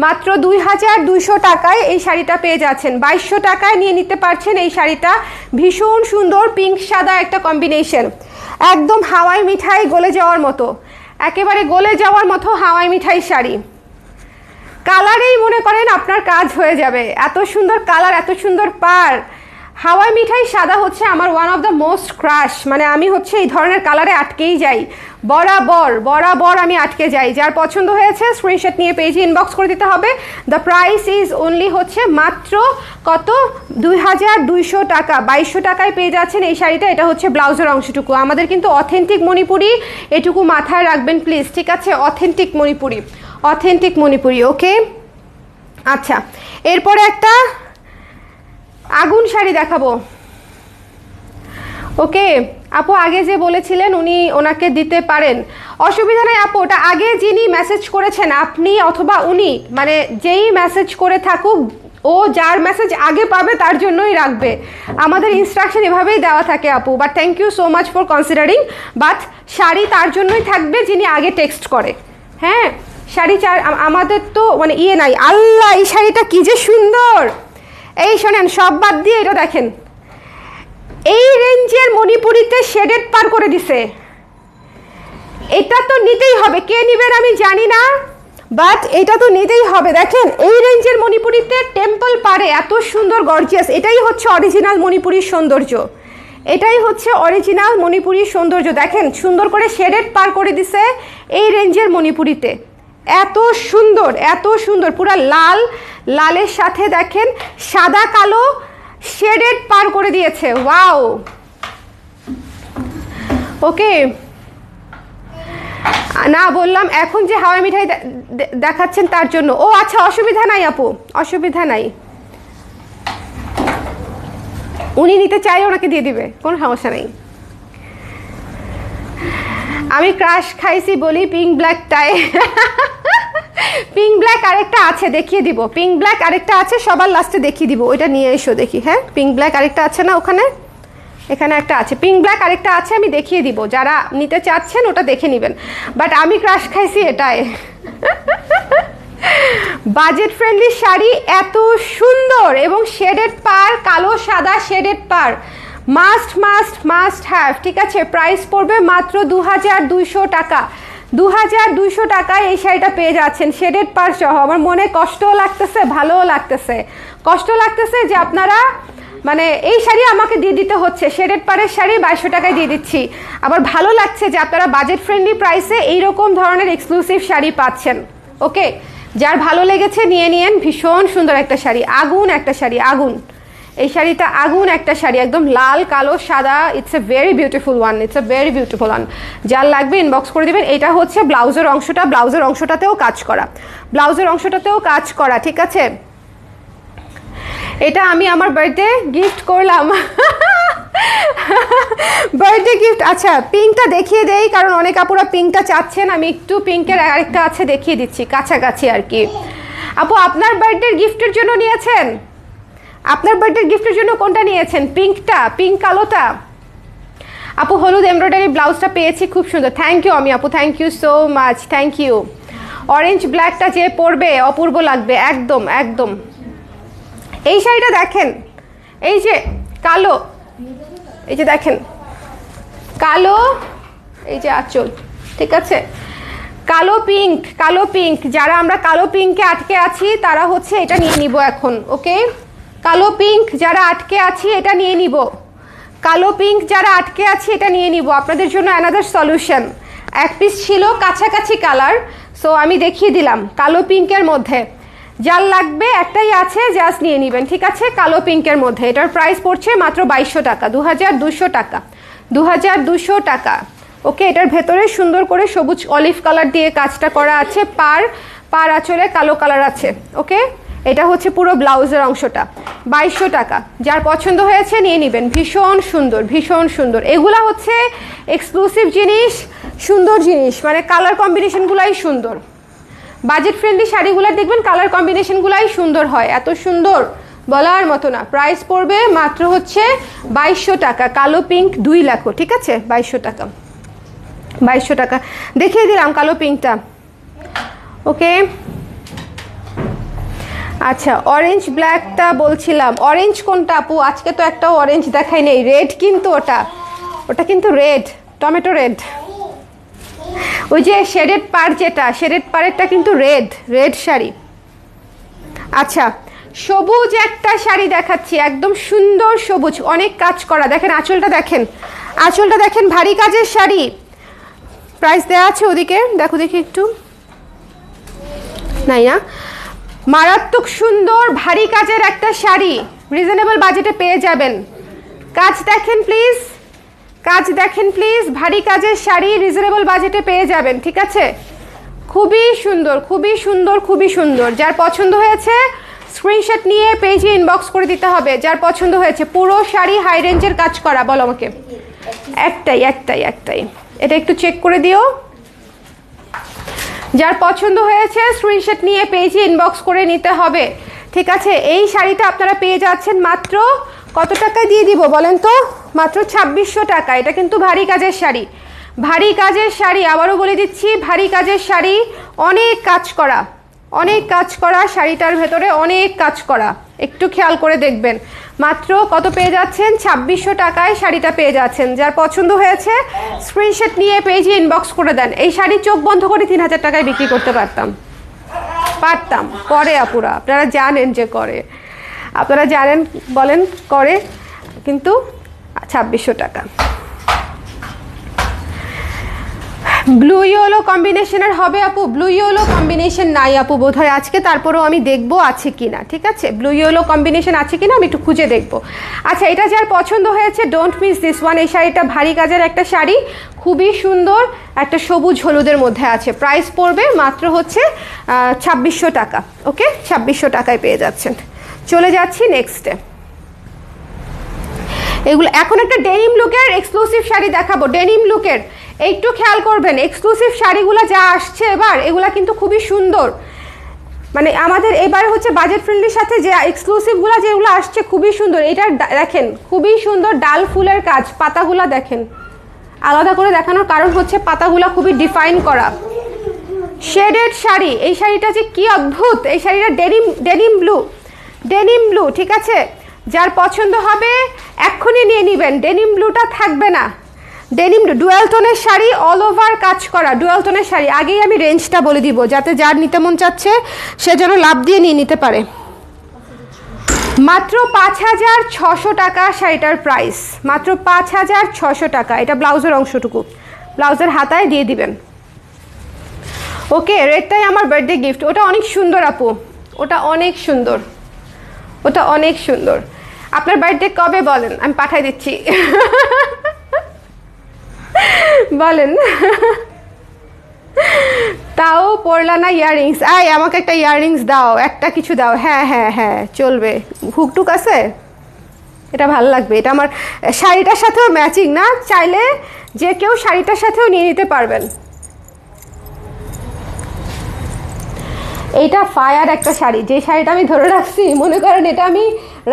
মাত্র 2200 টাকায় এই শাড়িটা পেয়ে যাচ্ছেন। 2200 টাকায় নিয়ে নিতে পারছেন এই শাড়িটা, ভীষণ সুন্দর, পিঙ্ক সাদা একটা কম্বিনেশন, একদম হাওয়াই মিঠাই গলে যাওয়ার মতো, একেবারে গলে যাওয়ার মতো হাওয়াই মিঠাই শাড়ি। কালারেই মনে করেন আপনার কাজ হয়ে যাবে, এত সুন্দর কালার, এত সুন্দর পার, হাওয়াই মিঠাই সাদা হচ্ছে আমার one of the most crush, মানে আমি হচ্ছে এই ধরনের কালারে আটকেই যাই, বরাবর আমি আটকে যাই। যার পছন্দ হয়েছে স্ক্রিনশট নিয়ে পেজে ইনবক্স করে দিতে হবে। দ্য প্রাইস ইজ অনলি হচ্ছে মাত্র কত, 2200 টাকা, 2200 টাকায় পেয়ে যাচ্ছেন এই শাড়িটা। এটা হচ্ছে ব্লাউজের অংশটুকু, আমাদের কিন্তু অথেন্টিক মণিপুরি, এটুকু মাথায় রাখবেন প্লিজ, ঠিক আছে? অথেন্টিক মণিপুরি, ওকে। আচ্ছা, এরপরে একটা আগুন শাড়ি দেখাবো, ওকে। আপু আগে যে বলেছিলেন উনি ওনাকে দিতে পারেন, অসুবিধা নাই আপু, ওটা আগে যিনি মেসেজ করেছেন আপনি অথবা উনি, মানে যেই মেসেজ করে থাকুক ও যার মেসেজ আগে পাবে তার জন্যই রাখবে, আমাদের ইনস্ট্রাকশন এভাবেই দেওয়া থাকে আপু। But thank you so much for considering. But sari তার জন্যই থাকবে যিনি আগে টেক্সট করে, হ্যাঁ। শাড়ি আমাদের তো মানে ইয়ে নাই। আল্লাহ, এই শাড়িটা কি যে সুন্দর! এই শোনেন, সব বাদ দিয়ে এটা দেখেন, এই রেঞ্জের মণিপুরিতে শেডেড পার করে দিছে, এটা তো নিতেই হবে। কে নিবেন আমি জানি না, বাট এটা তো নিতেই হবে। দেখেন এই রেঞ্জের মণিপুরিতে টেম্পল পারে এত সুন্দর গর্জিয়াস, এটাই হচ্ছে অরিজিনাল মণিপুরির সৌন্দর্য, দেখেন সুন্দর করে শেডেড পার করে দিছে এই রেঞ্জের মণিপুরিতে, এত সুন্দর পুরা লালের সাথে দেখেন সাদা কালো শেডেড পার করে দিয়েছে, ওয়াও। ওকে, না বললাম এখন যে হাওয়াই মিঠাই দেখাচ্ছেন তার জন্য। ও আচ্ছা, অসুবিধা নাই আপু, অসুবিধা নাই, উনি নিতে চাইলে ওনাকে দিয়ে দিবে, কোনো সমস্যা নেই। আমি ক্রাশ খাইছি বলি পিঙ্ক ব্ল্যাক টাই পিঙ্ক ব্ল্যাক আরেকটা আছে, দেখিয়ে দিব। পিঙ্ক ব্ল্যাক আরেকটা আছে, সবার লাস্টে দেখিয়ে দিব, ওইটা নিয়ে এসো দেখি। হ্যাঁ, পিঙ্ক ব্ল্যাক আরেকটা আছে না ওখানে, এখানে একটা আছে, পিঙ্ক ব্ল্যাক আরেকটা আছে, আমি দেখিয়ে দিব, যারা নিতে চাচ্ছেন ওটা দেখে নেবেন। বাট আমি ক্রাশ খাইছি এটাই বাজেট ফ্রেন্ডলি শাড়ি, এত সুন্দর, এবং শেডেড পার, কালো সাদা শেডেড পার, মাস্ট হ্যাভ, ঠিক আছে? প্রাইস পড়বে মাত্র 2200 টাকা, 2200 টাকায় এই শাড়িটা পেয়ে যাচ্ছেন শেডেড পার সহ। আমার মনে কষ্টও লাগতেছে, ভালোও লাগতেছে। কষ্ট লাগতেছে যে আপনারা মানে এই শাড়ি আমাকে দিয়ে দিতে হচ্ছে, শেডেড পারের শাড়ি 2200 টাকায় দিয়ে দিচ্ছি। আবার ভালো লাগছে যে আপনারা বাজেট ফ্রেন্ডলি প্রাইসে এইরকম ধরনের এক্সক্লুসিভ শাড়ি পাচ্ছেন, ওকে। যার ভালো লেগেছে নিয়ে নিয়েন, ভীষণ সুন্দর একটা শাড়ি, আগুন একটা শাড়ি, আগুন। এই শাড়িটা আগুন একটা শাড়ি, একদম লাল কালো সাদা, it's a very beautiful one, যার লাগবে ইনবক্স করে দিবেন। এটা হচ্ছে ব্লাউজের অংশটা, ব্লাউজের অংশটাতেও কাজ করা, ঠিক আছে? এটা আমি আমার বার্থডে গিফট করলাম বার্থডে গিফট। আচ্ছা, পিঙ্কটা দেখিয়ে দেই, কারণ অনেক আপুরা পিঙ্কটা চাচ্ছেন, আমি একটু পিঙ্কের আরেকটা আছে দেখিয়ে দিচ্ছি, কাছাকাছি আর কি। আপু আপনার বার্থডে গিফটের জন্য নিয়েছেন, আপনার বার্থডে গিফটের জন্য কোনটা নিয়েছেন? পিঙ্কটা, পিঙ্ক কালোটা? আপু হলুদ এমব্রয়ডারি ব্লাউজটা পেয়েছি, খুব সুন্দর, থ্যাংক ইউ আমি আপু, thank you so much, thank you. Orange ব্ল্যাকটা যে পরবে অপূর্ব লাগবে, একদম। এই শাড়িটা দেখেন, এই যে কালো, এই যে দেখেন কালো, এই যে আঁচল, ঠিক আছে? কালো পিঙ্ক, যারা আমরা কালো পিঙ্কে আটকে আছি তারা হচ্ছে এটা নিয়ে নিব এখন, ওকে? কালো পিঙ্ক যারা আটকে আছি এটা নিয়ে নিব, এটা নিয়ে নিব, আপনাদের জন্য অ্যানাদার সলিউশন। এক পিস ছিল কাছাকাছি কালার, সো আমি দেখিয়ে দিলাম কালো পিঙ্কের মধ্যে, যার লাগবে একটাই আছে, জাস্ট নিয়ে নেবেন, ঠিক আছে? কালো পিঙ্কের মধ্যে এটার প্রাইস পড়ছে মাত্র 2200 টাকা, 2200 টাকা, ওকে। এটার ভেতরে সুন্দর করে সবুজ অলিভ কালার দিয়ে কাজটা করা আছে, পার আঁচলে কালো কালার আছে, ওকে। এটা হচ্ছে পুরো ব্লাউজের অংশটা, 2200 টাকা। যার পছন্দ হয়েছে নিয়ে নেবেন, ভীষণ সুন্দর। এগুলা হচ্ছে এক্সক্লুসিভ জিনিস, সুন্দর জিনিস, মানে কালার কম্বিনেশনগুলাই সুন্দর। বাজেট ফ্রেন্ডলি শাড়িগুলো দেখবেন কালার কম্বিনেশনগুলাই সুন্দর হয়, এত সুন্দর বলার মতো না। প্রাইস পড়বে মাত্র হচ্ছে 2200 টাকা, কালো পিঙ্ক 2 লাখ, ঠিক আছে? 2200 টাকা দেখিয়ে দিলাম কালো পিঙ্কটা, ওকে। আচ্ছা, অরেঞ্জ ব্ল্যাকটা বলছিলাম, অরেঞ্জ কোনটা আপু? আজকে তো একটা অরেঞ্জ দেখাই নেই, রেড কিন্তু ওটা কিন্তু রেড, টমেটো রেড, ওই যে শেডেড পার, যেটা শেডেড পারেরটা কিন্তু রেড শাড়ি। আচ্ছা, সবুজ একটা শাড়ি দেখাচ্ছি, একদম সুন্দর সবুজ, অনেক কাজ করা। দেখেন আঁচলটা দেখেন, আঁচলটা দেখেন, ভারী কাজের শাড়ি। প্রাইস দেওয়া আছে ওদিকে, দেখো দেখি একটু, নাই না? মারাত্মক সুন্দর ভারী কাজের একটা শাড়ি, রিজনেবল বাজেটে পেয়ে যাবেন। কাজ দেখেন প্লিজ, কাজ দেখেন প্লিজ, ভারী কাজের শাড়ি রিজনেবল বাজেটে পেয়ে যাবেন, ঠিক আছে? খুবই সুন্দর, খুবই সুন্দর, খুবই সুন্দর। যার পছন্দ হয়েছে স্ক্রিনশট নিয়ে পেজে ইনবক্স করে দিতে হবে। যার পছন্দ হয়েছে, পুরো শাড়ি হাই রেঞ্জের কাজ করা। বলো আমাকে, একটাই একটাই একটাই, এটা একটু চেক করে দিও। যার পছন্দ হয়েছে স্ক্রিনশট নিয়ে পেজে ইনবক্স করে নিতে হবে, ঠিক আছে? এই শাড়িটা আপনারা পেয়ে যাচ্ছেন মাত্র কত টাকায় দিয়ে দিব বলেন তো? মাত্র 2600 টাকা। এটা কিন্তু ভারী কাজের শাড়ি, ভারী কাজের শাড়ি, আবারও বলে দিচ্ছি, ভারী কাজের শাড়ি, অনেক কাজ করা, অনেক কাজ করা, শাড়িটার ভেতরে অনেক কাজ করা, একটু খেয়াল করে দেখবেন। মাত্র কত পেয়ে যাচ্ছেন? 2600 টাকায় শাড়িটা পেয়ে যাচ্ছেন। যার পছন্দ হয়েছে স্ক্রিনশট নিয়ে পেজে ইনবক্স করে দেন। এই শাড়ি চোখ বন্ধ করে 3000 টাকায় বিক্রি করতে পারতাম, পারতাম। করে আপুরা, আপনারা জানেন যে করে, আপনারা জানেন, বলেন করে, কিন্তু 2600 টাকা। ব্লু ইয়েলো কম্বিনেশনের হবে আপু? ব্লু ইয়েলো কম্বিনেশন নাই আপু বোধহয় আজকে, তারপরেও আমি দেখবো আছে কিনা, ঠিক আছে? ব্লু ইয়েলো কম্বিনেশন আছে কিনা আমি একটু খুঁজে দেখবো। আচ্ছা, এটা যার পছন্দ হয়েছে, ডোন্ট মিস দিস ওয়ান। এই শাড়িটা ভারী কাজের একটা শাড়ি, খুবই সুন্দর, একটা সবুজ হলুদের মধ্যে আছে। প্রাইস পড়বে মাত্র হচ্ছে 2600 টাকা। ওকে, 2600 টাকায় পেয়ে যাচ্ছেন। চলে যাচ্ছি নেক্সটে। এগুলো এখন একটা ডেনিম লুকের এক্সক্লুসিভ শাড়ি দেখাবো, ডেনিম লুকের। একটু খেয়াল করবেন, এক্সক্লুসিভ শাড়িগুলো যা আসছে এবার, এগুলা কিন্তু খুবই সুন্দর। মানে আমাদের এবার হচ্ছে বাজেট ফ্রেন্ডলির সাথে যে এক্সক্লুসিভগুলো যেগুলো আসছে খুবই সুন্দর। এটার দেখেন খুবই সুন্দর ডাল ফুলের কাজ, পাতাগুলা দেখেন। আলাদা করে দেখানোর কারণ হচ্ছে পাতাগুলা খুবই ডিফাইন করা। শেডেড শাড়ি, এই শাড়িটা যে কি অদ্ভুত! এই শাড়িটা denim, denim blue, denim blue, ঠিক আছে? যার পছন্দ হবে এক্ষুনি নিয়ে নেবেন, ডেনিম ব্লুটা থাকবে না। ডেনিম ডুয়াল টোনের শাড়ি, অল ওভার কাজ করা ডুয়াল টোনের শাড়ি। আগেই আমি রেঞ্জটা বলে দিব, যাতে যার নিতে মন চাচ্ছে সে যেন লাভ দিয়ে নিয়ে নিতে পারে। মাত্র 5600 টাকা শাড়িটার প্রাইস, মাত্র 5600 টাকা। এটা ব্লাউজের অংশটুকু, ব্লাউজের হাতায় দিয়ে দিবেন। ওকে, রেডটাই আমার বার্থডে গিফট। ওটা অনেক সুন্দর আপু, ওটা অনেক সুন্দর, ওটা অনেক সুন্দর। আপনার বার্থডে কবে বলেন, আমি পাঠিয়ে দিচ্ছি। বলেন। তাও পরলা না ইয়াররিংস? আয় আমাকে একটা ইয়াররিংস দাও, একটা কিছু দাও। হ্যাঁ হ্যাঁ হ্যাঁ, চলবে। হুকটুক আছে, এটা ভালো লাগবে। এটা আমার শাড়িটার সাথেও ম্যাচিং না, চাইলে যে কেউ শাড়িটার সাথেও নিয়ে নিতে পারবেন। এইটা ফায়ার একটা শাড়ি, যে শাড়িটা আমি ধরে রাখছি, মনে করেন এটা আমি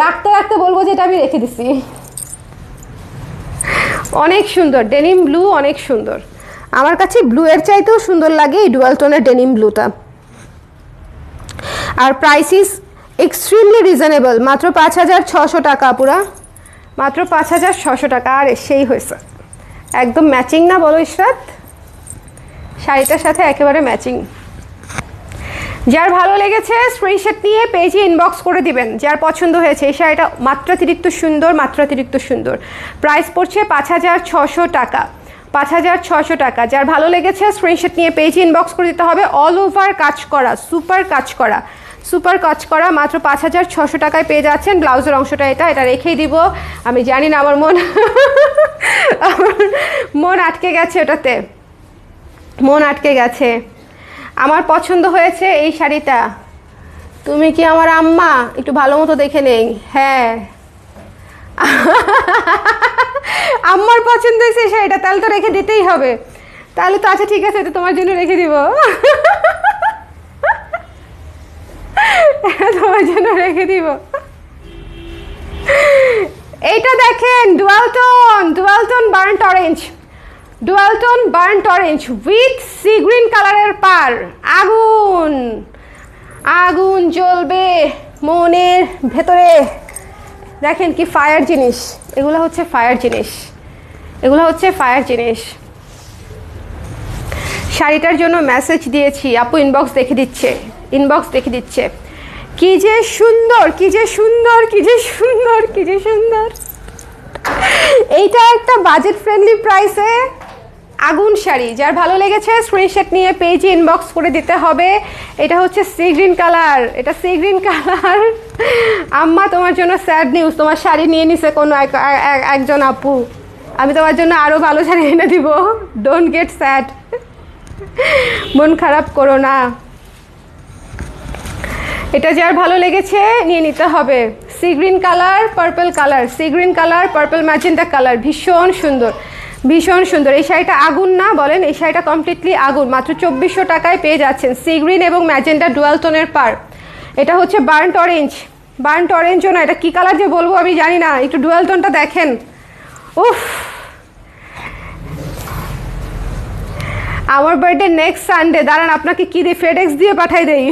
রাখতে রাখতে বলবো যে এটা আমি রেখে দিছি। অনেক সুন্দর ডেনিম ব্লু, অনেক সুন্দর। আমার কাছে ব্লু এর চাইতেও সুন্দর লাগে এই ডুয়াল টোনের ডেনিম ব্লুটা। আর প্রাইস ইজ এক্সট্রিমলি রিজনেবল, মাত্র 5600 টাকা পুরা, মাত্র 5600 টাকা। আর সেই হয়েছে, একদম ম্যাচিং না বলো ইশরাত? শাড়িটার সাথে একেবারে ম্যাচিং। যার ভালো লেগেছে স্ক্রিনশট নিয়ে পেজে ইনবক্স করে দিবেন। যার পছন্দ হয়েছে এই শাড়িটা মাত্রাতিরিক্ত সুন্দর, মাত্রাতিরিক্ত সুন্দর। প্রাইস পড়ছে 5600 টাকা, 5600 টাকা। যার ভালো লেগেছে স্ক্রিনশট নিয়ে পেজে ইনবক্স করে দিতে হবে। অল ওভার কাজ করা, সুপার কাজ করা, সুপার কাজ করা, মাত্র 5600 টাকায় পেয়ে যাচ্ছেন। ব্লাউজের অংশটা এটা রেখেই দিব। আমি জানি না, আমার মন আটকে গেছে ওটাতে, মন আটকে গেছে। আমার পছন্দ হয়েছে এই শাড়িটা। তুমি কি আমার আম্মা? একটু ভালো মতো দেখে নেই। হ্যাঁ, আম্মার পছন্দ হয়েছে শাড়িটা, তাহলে তো রেখে দিতেই হবে। তাহলে তো আচ্ছা ঠিক আছে, এটা তোমার জন্য রেখে দিব, তোমার জন্য রেখে দিব। এইটা দেখেন, dual tone burnt orange, dual tone burnt orange with sea green কালারের পার। আগুন আগুন জ্বলবে মনের ভেতরে। দেখেন কি ফায়ার জিনিস, এগুলো হচ্ছে ফায়ার জিনিস, এগুলো হচ্ছে ফায়ার জিনিস। শাড়িটার জন্য মেসেজ দিয়েছি, আপু ইনবক্স দেখে দিচ্ছে, ইনবক্স দেখে দিচ্ছে। কি যে সুন্দর, কি যে সুন্দর, কি যে সুন্দর, কি যে সুন্দর। এইটা একটা বাজেট ফ্রেন্ডলি প্রাইসে আগুন শাড়ি। যার ভালো লেগেছে স্ক্রিনশট নিয়ে পেজে ইনবক্স করে দিতে হবে। এটা হচ্ছে সি গ্রিন কালার, এটা সি গ্রিন কালার। আম্মা তোমার জন্য স্যাড নিউজ, তোমার শাড়ি নিয়ে নিছে কোনো একজন আপু। আমি তোমার জন্য আরও ভালো শাড়ি এনে দিব, ডোন্ট গেট স্যাড, মন খারাপ করো না। এটা যার ভালো লেগেছে নিয়ে নিতে হবে। Sea green colour, purple colour, sea green colour, purple magenta colour, ভীষণ সুন্দর, ভীষণ সুন্দর। এই শাড়িটা আগুন না বলেন? এই শাড়িটা কমপ্লিটলি আগুন, মাত্র 2400 টাকায় পেয়ে যাচ্ছেন। সি গ্রিন এবং ম্যাজেন্টা ডুয়াল টোনের পার। এটা হচ্ছে বার্ন্ট অরেঞ্জ, বার্ন্ট অরেঞ্জও না, এটা কী কালার যে বলবো আমি জানি না। একটু ডুয়াল টোনটা দেখেন, উফ। আমার বার্থডে নেক্সট সানডে, দাঁড়ান আপনাকে কী দিই, ফেডেক্স দিয়ে পাঠাই দেই।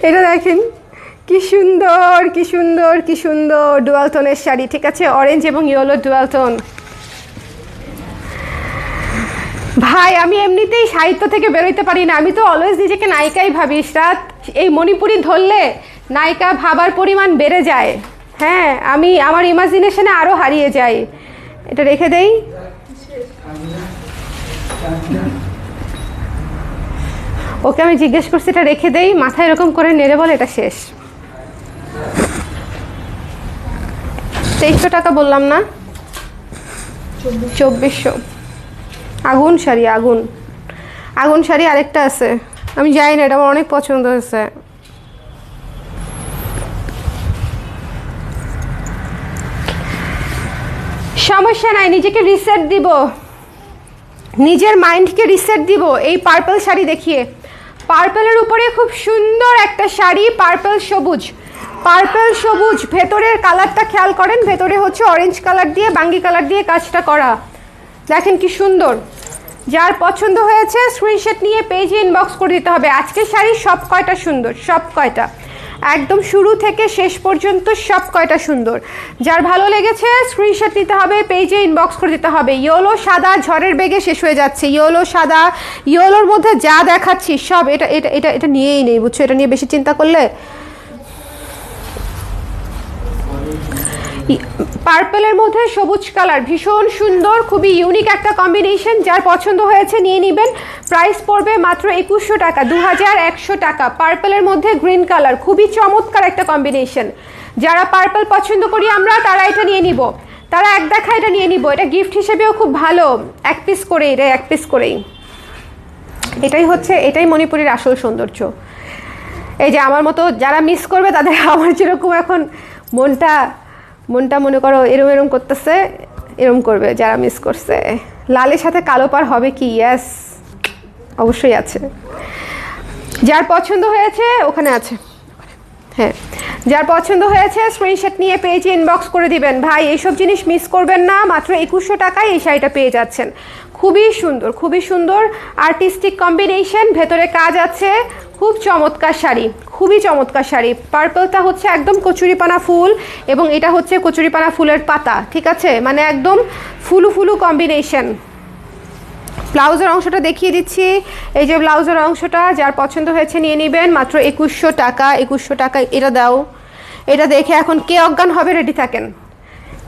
এটা দেখেন কি সুন্দর, কি সুন্দর, কি সুন্দর ডুয়াল টোনের শাড়ি, ঠিক আছে? অরেঞ্জ এবং ইয়েলো ডুয়াল টোন। ভাই আমি এমনিতেই সাহিত্য থেকে বেরোইতে পারি না, আমি তো অলওয়েজ নিজেকে নায়িকাই ভাবি। রাত এই মণিপুরি ধরলে নায়িকা ভাবার পরিমাণ বেড়ে যায়। হ্যাঁ, আমি আমার ইমাজিনেশনে আরও হারিয়ে যাই। এটা রেখে দেই। ওকে আমি জিজ্ঞেস করছি এটা রেখে দেই, মাথায় এরকম করে নেড়ে বলে এটা শেষ। 2300 টাকা বললাম না, 2400। আগুন শাড়ি, আগুন, আগুন শাড়ি আরেকটা আছে, আমি জানি না, এটা আমার অনেক পছন্দ হয়েছে। সমস্যা নাই, নিজেকে রিসেট দিব, নিজের মাইন্ডকে রিসেট দিব এই পার্পল শাড়ি দেখিয়ে। পার্পলের উপরে খুব সুন্দর একটা শাড়ি, পার্পল সবুজ, পার্পল সবুজ। ভেতরের কালারটা খেয়াল করেন, ভেতরে হচ্ছে অরেঞ্জ কালার দিয়ে, বাঙ্গি কালার দিয়ে কাজটা করা, দেখেন কি সুন্দর। যার পছন্দ হয়েছে স্ক্রিনশট নিয়ে পেজে ইনবক্স করে দিতে হবে। আজকের শাড়ি সব কয়টা সুন্দর, সব কয়টা, একদম শুরু থেকে শেষ পর্যন্ত সব কয়টা সুন্দর। যার ভালো লেগেছে স্ক্রিনশট নিতে হবে, পেজে ইনবক্স করে দিতে হবে। ইয়েলো সাদা ঝড়ের বেগে শেষ হয়ে যাচ্ছে, ইয়েলো সাদা, ইয়েলোর মধ্যে যা দেখাচ্ছি সব এটা এটা এটা এটা নিয়েই নেই, বুঝছো? এটা নিয়ে বেশি চিন্তা করলে। পার্পলের মধ্যে সবুজ কালার, ভীষণ সুন্দর, খুবই ইউনিক একটা কম্বিনেশন। যার পছন্দ হয়েছে নিয়ে নেবেন। প্রাইস পড়বে মাত্র 2100 টাকা, 2100 টাকা। পার্পলের মধ্যে গ্রিন কালার, খুবই চমৎকার একটা কম্বিনেশন। যারা পার্পল পছন্দ করি আমরা, তারা এটা নিয়ে নিব, তারা এক দেখা এটা নিয়ে নিব। এটা গিফট হিসেবেও খুব ভালো, এক পিস করেই, এটা এক পিস করেই। এটাই হচ্ছে, এটাই মণিপুরের আসল সৌন্দর্য। এই যে আমার মতো যারা মিস করবে তাদের, আমার যেরকম এখন মনটা মনে করো এরম এরম করতেছে, এরম করবে যারা মিস করছে। লালের সাথে কালো পার হবে কি? ইয়েস, অবশ্যই আছে। যার পছন্দ হয়েছে ওখানে আছে, হ্যাঁ, যার পছন্দ হয়েছে স্ক্রিনশট নিয়ে পেজে ইনবক্স করে দিবেন। ভাই এইসব জিনিস মিস করবেন না, মাত্র 2100 টাকায় এই শাড়িটা পেয়ে যাচ্ছেন। খুবই সুন্দর, খুবই সুন্দর আর্টিস্টিক কম্বিনেশন, ভেতরে কাজ আছে, খুব চমৎকার শাড়ি, খুবই চমৎকার শাড়ি। পার্পলটা হচ্ছে একদম কচুরিপানা ফুল এবং এটা হচ্ছে কচুরিপানা ফুলের পাতা, ঠিক আছে? মানে একদম ফুলু ফুলু কম্বিনেশন। ব্লাউজের অংশটা দেখিয়ে দিচ্ছি, এই যে ব্লাউজের অংশটা। যার পছন্দ হয়েছে নিয়ে নেবেন, মাত্র 2100 টাকা, 2100 টাকা। এটা দাও, এটা দেখে এখন কে অজ্ঞান হবে রেডি থাকেন।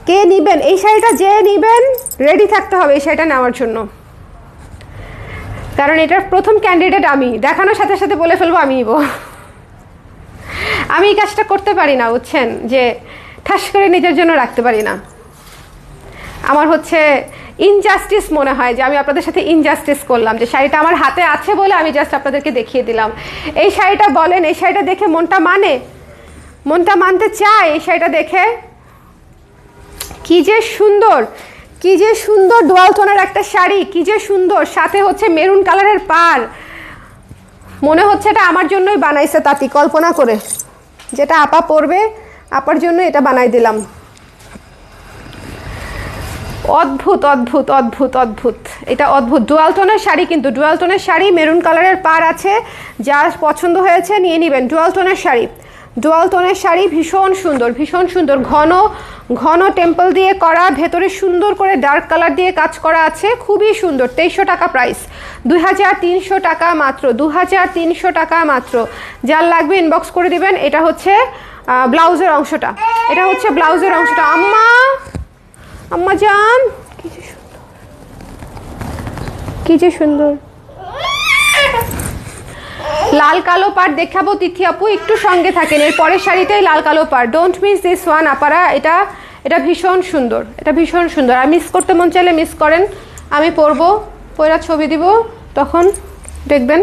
কে নেবেন এই শাড়িটা, যে নেবেন রেডি থাকতে হবে এই শাড়িটা নেওয়ার জন্য, কারণ এটার প্রথম ক্যান্ডিডেট আমি। দেখানোর সাথে সাথে বলে ফেলবো আমি নিব। আমি এই কাজটা করতে পারি না, বুঝছেন, যে ঠাস করে নিজের জন্য রাখতে পারি না। আমার হচ্ছে ইনজাস্টিস মনে হয় যে আমি আপনাদের সাথে ইনজাস্টিস করলাম, যে শাড়িটা আমার হাতে আছে বলে আমি জাস্ট আপনাদেরকে দেখিয়ে দিলাম। এই শাড়িটা বলেন, এই শাড়িটা দেখে মনটা মানে, মনটা মানতে চায় এই শাড়িটা দেখে। কি যে সুন্দর, কি যে সুন্দর ডুয়াল টোনের একটা শাড়ি, কি যে সুন্দর। সাথে হচ্ছে মেরুন কালারের পার, মনে হচ্ছে এটা আমার জন্যই বানাইছে তাঁতি, কল্পনা করে, যেটা আপা পরবে, আপার জন্য এটা বানাই দিলাম। অদ্ভুত অদ্ভুত অদ্ভুত অদ্ভুত, এটা অদ্ভুত ডুয়াল টোনের শাড়ি, কিন্তু ডুয়াল টোনের শাড়ি, মেরুন কালারের পার আছে। যার পছন্দ হয়েছে নিয়ে নেবেন। ডুয়াল টোনের শাড়ি, ডুয়াল টোনের শাড়ি, ভীষণ সুন্দর, ভীষণ সুন্দর, ঘন ঘন টেম্পল দিয়ে করা, ভেতরে সুন্দর করে ডার্ক কালার দিয়ে কাজ করা আছে, খুবই সুন্দর। 2300 টাকা প্রাইস, 2300 টাকা মাত্র, 2300 টাকা মাত্র। যার লাগবে ইনবক্স করে দিবেন। এটা হচ্ছে ব্লাউজের অংশটা, এটা হচ্ছে ব্লাউজের অংশটা। আম্মা আম্মা জান, কি যে সুন্দর লাল কালো পাড় দেখাবো তিথি আপু, একটু সঙ্গে থাকেন। এর পরের শাড়িটাই লাল কালো পাড়, ডোন্ট মিস দিস ওয়ান আপারা। এটা ভীষণ সুন্দর, এটা ভীষণ সুন্দর। আর মিস করতে মন চাইলে মিস করেন, আমি পরবো, পয়রা ছবি দিব, তখন দেখবেন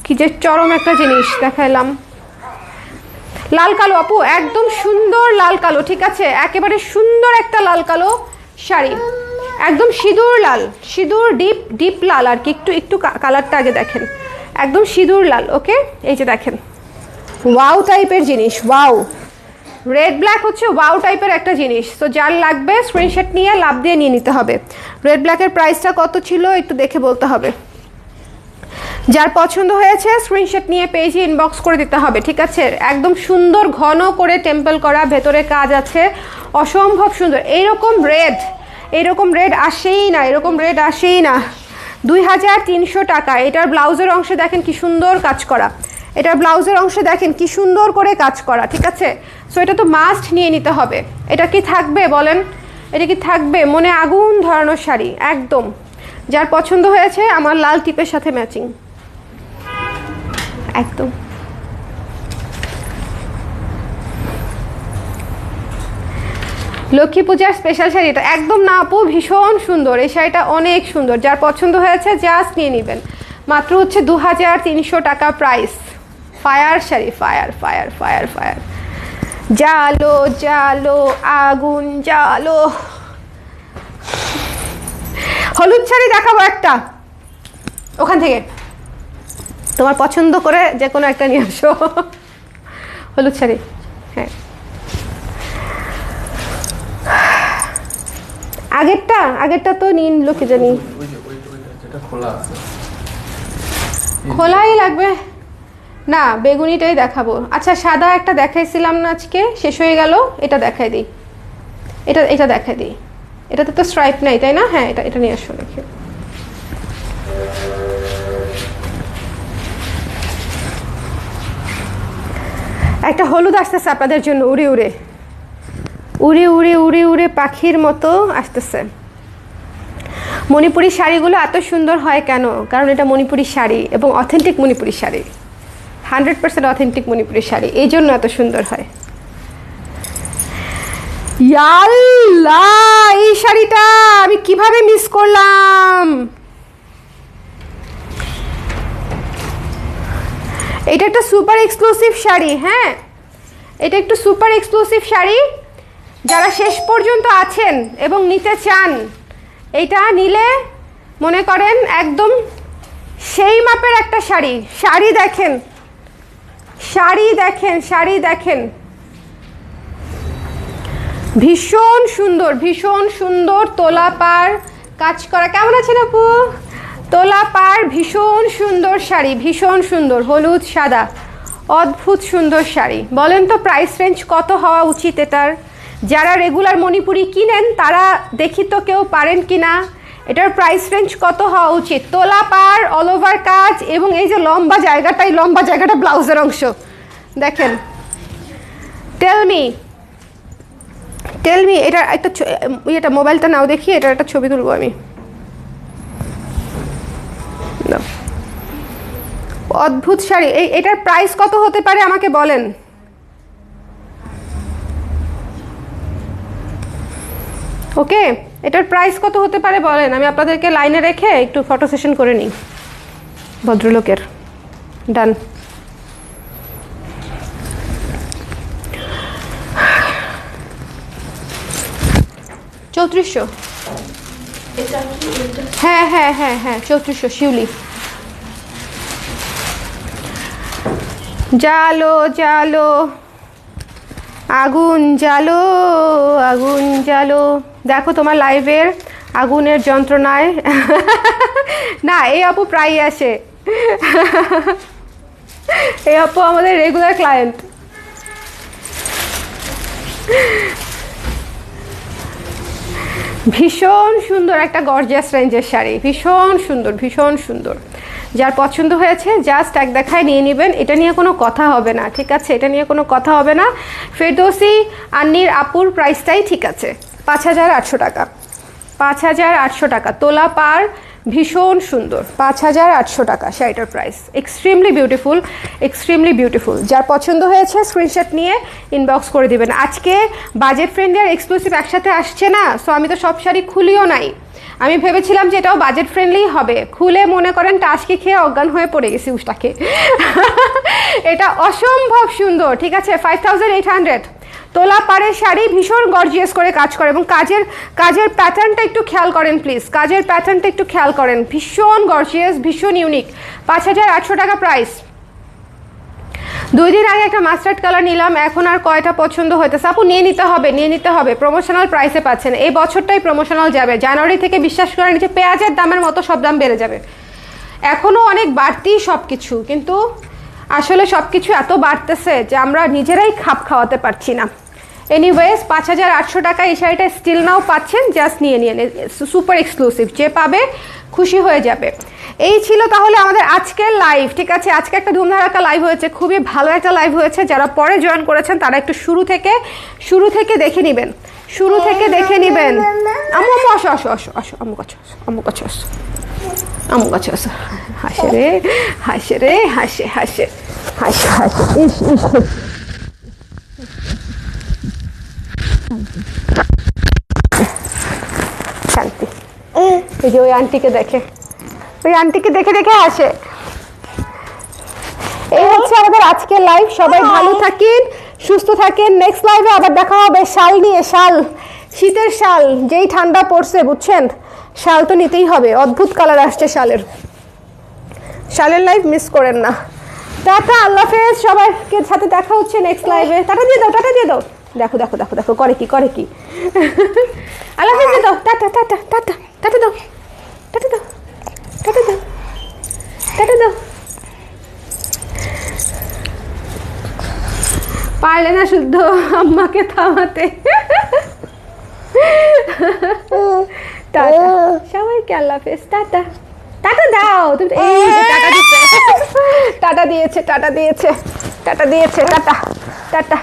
কি যে চরম একটা জিনিস দেখাইলাম। লাল কালো আপু, একদম সুন্দর লাল কালো, ঠিক আছে, একেবারে সুন্দর একটা লাল কালো শাড়ি, একদম সিঁদুর লাল, সিঁদুর ডিপ লাল আর কি। একটু কালারটা আগে দেখেন, একদম সিঁদুর লাল। ওকে, এই যে দেখেন, ওয়াও টাইপের জিনিস, ওয়াও। রেড ব্ল্যাক হচ্ছে ওয়াও টাইপের একটা জিনিস। তো যার লাগবে স্ক্রিনশট নিয়ে লাভ দিয়ে নিয়ে নিতে হবে। রেড ব্ল্যাকের প্রাইসটা কত ছিল একটু দেখে বলতে হবে। যার পছন্দ হয়েছে স্ক্রিনশট নিয়ে পেজে ইনবক্স করে দিতে হবে, ঠিক আছে। একদম সুন্দর ঘন করে টেম্পল করা, ভেতরে কাজ আছে, অসম্ভব সুন্দর। এইরকম রেড আসেই না, এরকম রেড আসেই না। 2300 টাকা। এটার ব্লাউজের অংশে দেখেন কি সুন্দর কাজ করা, এটার ব্লাউজের অংশে দেখেন কি সুন্দর করে কাজ করা, ঠিক আছে। সো এটা তো মাস্ট নিয়ে নিতে হবে। এটা কি থাকবে বলেন, এটা কি থাকবে? মনে আগুন ধরানোর শাড়ি একদম। যার পছন্দ হয়েছে আমার লাল টিপের সাথে ম্যাচিং একদম। লক্ষ্মী পূজার স্পেশাল শাড়ি এটা একদম না আপু, ভীষণ সুন্দর এই শাড়িটা, অনেক সুন্দর। যার পছন্দ হয়েছে জাস্ট নিয়ে নেবেন। মাত্র হচ্ছে 2300 টাকা price. Fire sari, fire fire fire fire, জালো জালো আগুন জালো। হলুদ শাড়ি দেখাবো একটা, ওখান থেকে তোমার পছন্দ করে যে কোনো একটা নিয়ে আসো। হলুদ শাড়ি, হ্যাঁ আগেরটা তো নিন, লোকে জানি খোলাই লাগবে না, বেগুনিটাই দেখাবো। আচ্ছা সাদা একটা দেখাইছিলাম না আজকে, শেষ হয়ে গেল, এটা দেখাই দিই, এটা দেখাই দিই। এটাতে তো স্ট্রাইপ নাই তাই না? হ্যাঁ এটা নিয়ে আসো দেখি। একটা হলুদ আসতেছে আপনাদের জন্য, উড়ে উড়ে উড়ে উড়ে উড়ে উড়ে পাখির মতো আসতেছে। মণিপুরি শাড়িগুলো এত সুন্দর হয় কেন? কারণ এটা মণিপুরি শাড়ি এবং অথেন্টিক মণিপুরি শাড়ি, 100% অথেন্টিক মণিপুরি শাড়ি, এই জন্য এত সুন্দর হয়। ইয়াল্লা, এই শাড়িটা আমি কিভাবে মিস করলাম। এটা একটা সুপার এক্সক্লুসিভ শাড়ি, হ্যাঁ এটা একটু সুপার এক্সক্লুসিভ শাড়ি। যারা শেষ পর্যন্ত আছেন এবং নিতে চান, এটা নিলে মনে করেন একদম সেই মাপের একটা শাড়ি। শাড়ি দেখেন, শাড়ি দেখেন, শাড়ি দেখেন, ভীষণ সুন্দর, ভীষণ সুন্দর। তোলা পাড় কাজ করা। কেমন আছেন আপু? তোলা পাড়, ভীষণ সুন্দর শাড়ি, ভীষণ সুন্দর, হলুদ সাদা, অদ্ভুত সুন্দর শাড়ি। বলেন তো প্রাইস রেঞ্জ কত হওয়া উচিত এটার? যারা রেগুলার মণিপুরি কিনেন তারা দেখি তো কেউ পারেন কি না, এটার প্রাইস রেঞ্জ কত হওয়া উচিত? তোলা পাড়, অল ওভার কাজ, এবং এই যে লম্বা জায়গাটা ব্লাউজের অংশ দেখেন। টেল মি এটা একটা এটা মোবাইলটা নাও দেখি, এটার একটা ছবি তুলবো আমি। অদ্ভুত শাড়ি। এটার প্রাইস কত হতে পারে আমাকে বলেন। ওকে, এটার প্রাইস কত হতে পারে বলেন, আমি আপনাদেরকে লাইনে রেখে একটু ফটো সেশন করে নিই ভদ্রলোকের। ডান। $3400। হ্যাঁ হ্যাঁ হ্যাঁ হ্যাঁ 3400 শিউলি। জালো জালো আগুন জালো, আগুন জালো। দেখো তোমার লাইভের আগুনের যন্ত্রণায় না, এই আপু প্রায়ই আসে, এই আপু আমাদের রেগুলার ক্লায়েন্ট। ভীষণ সুন্দর একটা গর্জিয়াস রেঞ্জের শাড়ি, ভীষণ সুন্দর, ভীষণ সুন্দর। যার পছন্দ হয়েছে জাস্ট এক দেখায় নিয়ে নেবেন, এটা নিয়ে কোনো কথা হবে না, ঠিক আছে? এটা নিয়ে কোনো কথা হবে না। ফেরদৌসী আন্নির আপুর প্রাইসটাই ঠিক আছে, 5,800 টাকা, 5,800 টাকা তোলা পার, ভীষণ সুন্দর, 5,800 টাকা শাড়িটার price. Extremely beautiful, extremely beautiful. যার পছন্দ হয়েছে স্ক্রিনশট নিয়ে ইনবক্স করে দিবেন। আজকে বাজেট ফ্রেন্ডলি আর এক্সক্লুসিভ একসাথে আসছে না, সো আমি তো সব শাড়ি খুলিও নাই। আমি ভেবেছিলাম যে এটাও বাজেট ফ্রেন্ডলি হবে, খুলে মনে করেন টাসকি খেয়ে অজ্ঞান হয়ে পড়ে গেছি উষ্টাকে। এটা অসম্ভব সুন্দর, ঠিক আছে? 5,800 তোলা পাড়ের শাড়ি, ভীষণ গর্জিয়াস করে কাজ করে এবং কাজের প্যাটার্নটা একটু খেয়াল করেন প্লিজ, কাজের প্যাটার্নটা একটু খেয়াল করেন, ভীষণ গর্জিয়াস, ভীষণ ইউনিক। 5,800 টাকা প্রাইস। 2 দিন আগে একটা মাস্টার্ড কালার নিলাম, এখন আর কয়টা পছন্দ হইতেছে? আপু নিয়ে নিতে হবে, নিয়ে নিতে হবে, প্রমোশনাল প্রাইসে পাচ্ছেন। এই বছরটাই প্রমোশনাল যাবে, জানুয়ারি থেকে বিশ্বাস করেন যে পেঁয়াজের দামের মতো সব দাম বেড়ে যাবে। এখনও অনেক বাড়তি সব কিছু, কিন্তু আসলে সব কিছু এত বাড়তেছে যে আমরা নিজেরাই খাপ খাওয়াতে পারছি না। এনিওয়েজ 5,800 টাকা এই শাড়িটা স্টিল নাও পাচ্ছেন, জাস্ট নিয়ে নিন, সুপার এক্সক্লুসিভ, যে পাবে খুশি হয়ে যাবে। এই ছিল তাহলে আমাদের আজকের লাইভ, ঠিক আছে? আজকে একটা ধুমধারাক্কা লাইভ হয়েছে, খুবই ভালো একটা লাইভ হয়েছে। যারা পরে জয়েন করেছেন তারা একটু শুরু থেকে দেখে নেবেন, শুরু থেকে দেখে নেবেন। আম্মু আম্মু আসো আসো আসো আসো, আম্মু কাছে আসো, আম্মু কাছে আসো, আম্মু কাছে আসো। হাসে রে, হাসে রে, হাসে হাসে হাসে হাসে, ইস ইস। শান্তি। এই যে ওই আন্টিকে দেখে, ওই আন্টিকে দেখে দেখে আসে। এই হচ্ছে আমাদের আজকের লাইভ। সবাই ভালো থাকেন, সুস্থ থাকেন। নেক্সট লাইভে আবার দেখা হবে শাল নিয়ে। শাল, শীতের শাল, যেই ঠান্ডা পড়ছে বুঝছেন, শাল তো নিতেই হবে। অদ্ভুত কালার আসছে শালের, শালের লাইভ মিস করেন না। টাটা, আল্লাহ হাফেজ। সবাইকে সাথে দেখা হচ্ছে নেক্সট লাইভে। টাটা দিয়ে দাও, টাটা দিয়ে দাও। দেখো দেখো দেখো দেখো, করে কি করে কি। আল্লাহ হাফেজ দিয়ে দাও, টাটা টাটা টাটা, টাটা দাও, টাটা দাও, টাটা দাও, টাটা দাও। পারলে না শুদ্ধ আম্মাকে থামাতে। টাটা সবাইকে, আল্লাহ হাফেজ, টাটা। টাটা দাও তুমি, এই যে টাটা দিচ্ছে, টাটা দিয়েছে, টাটা দিয়েছে, টাটা দিয়েছে, টাটা টাটা।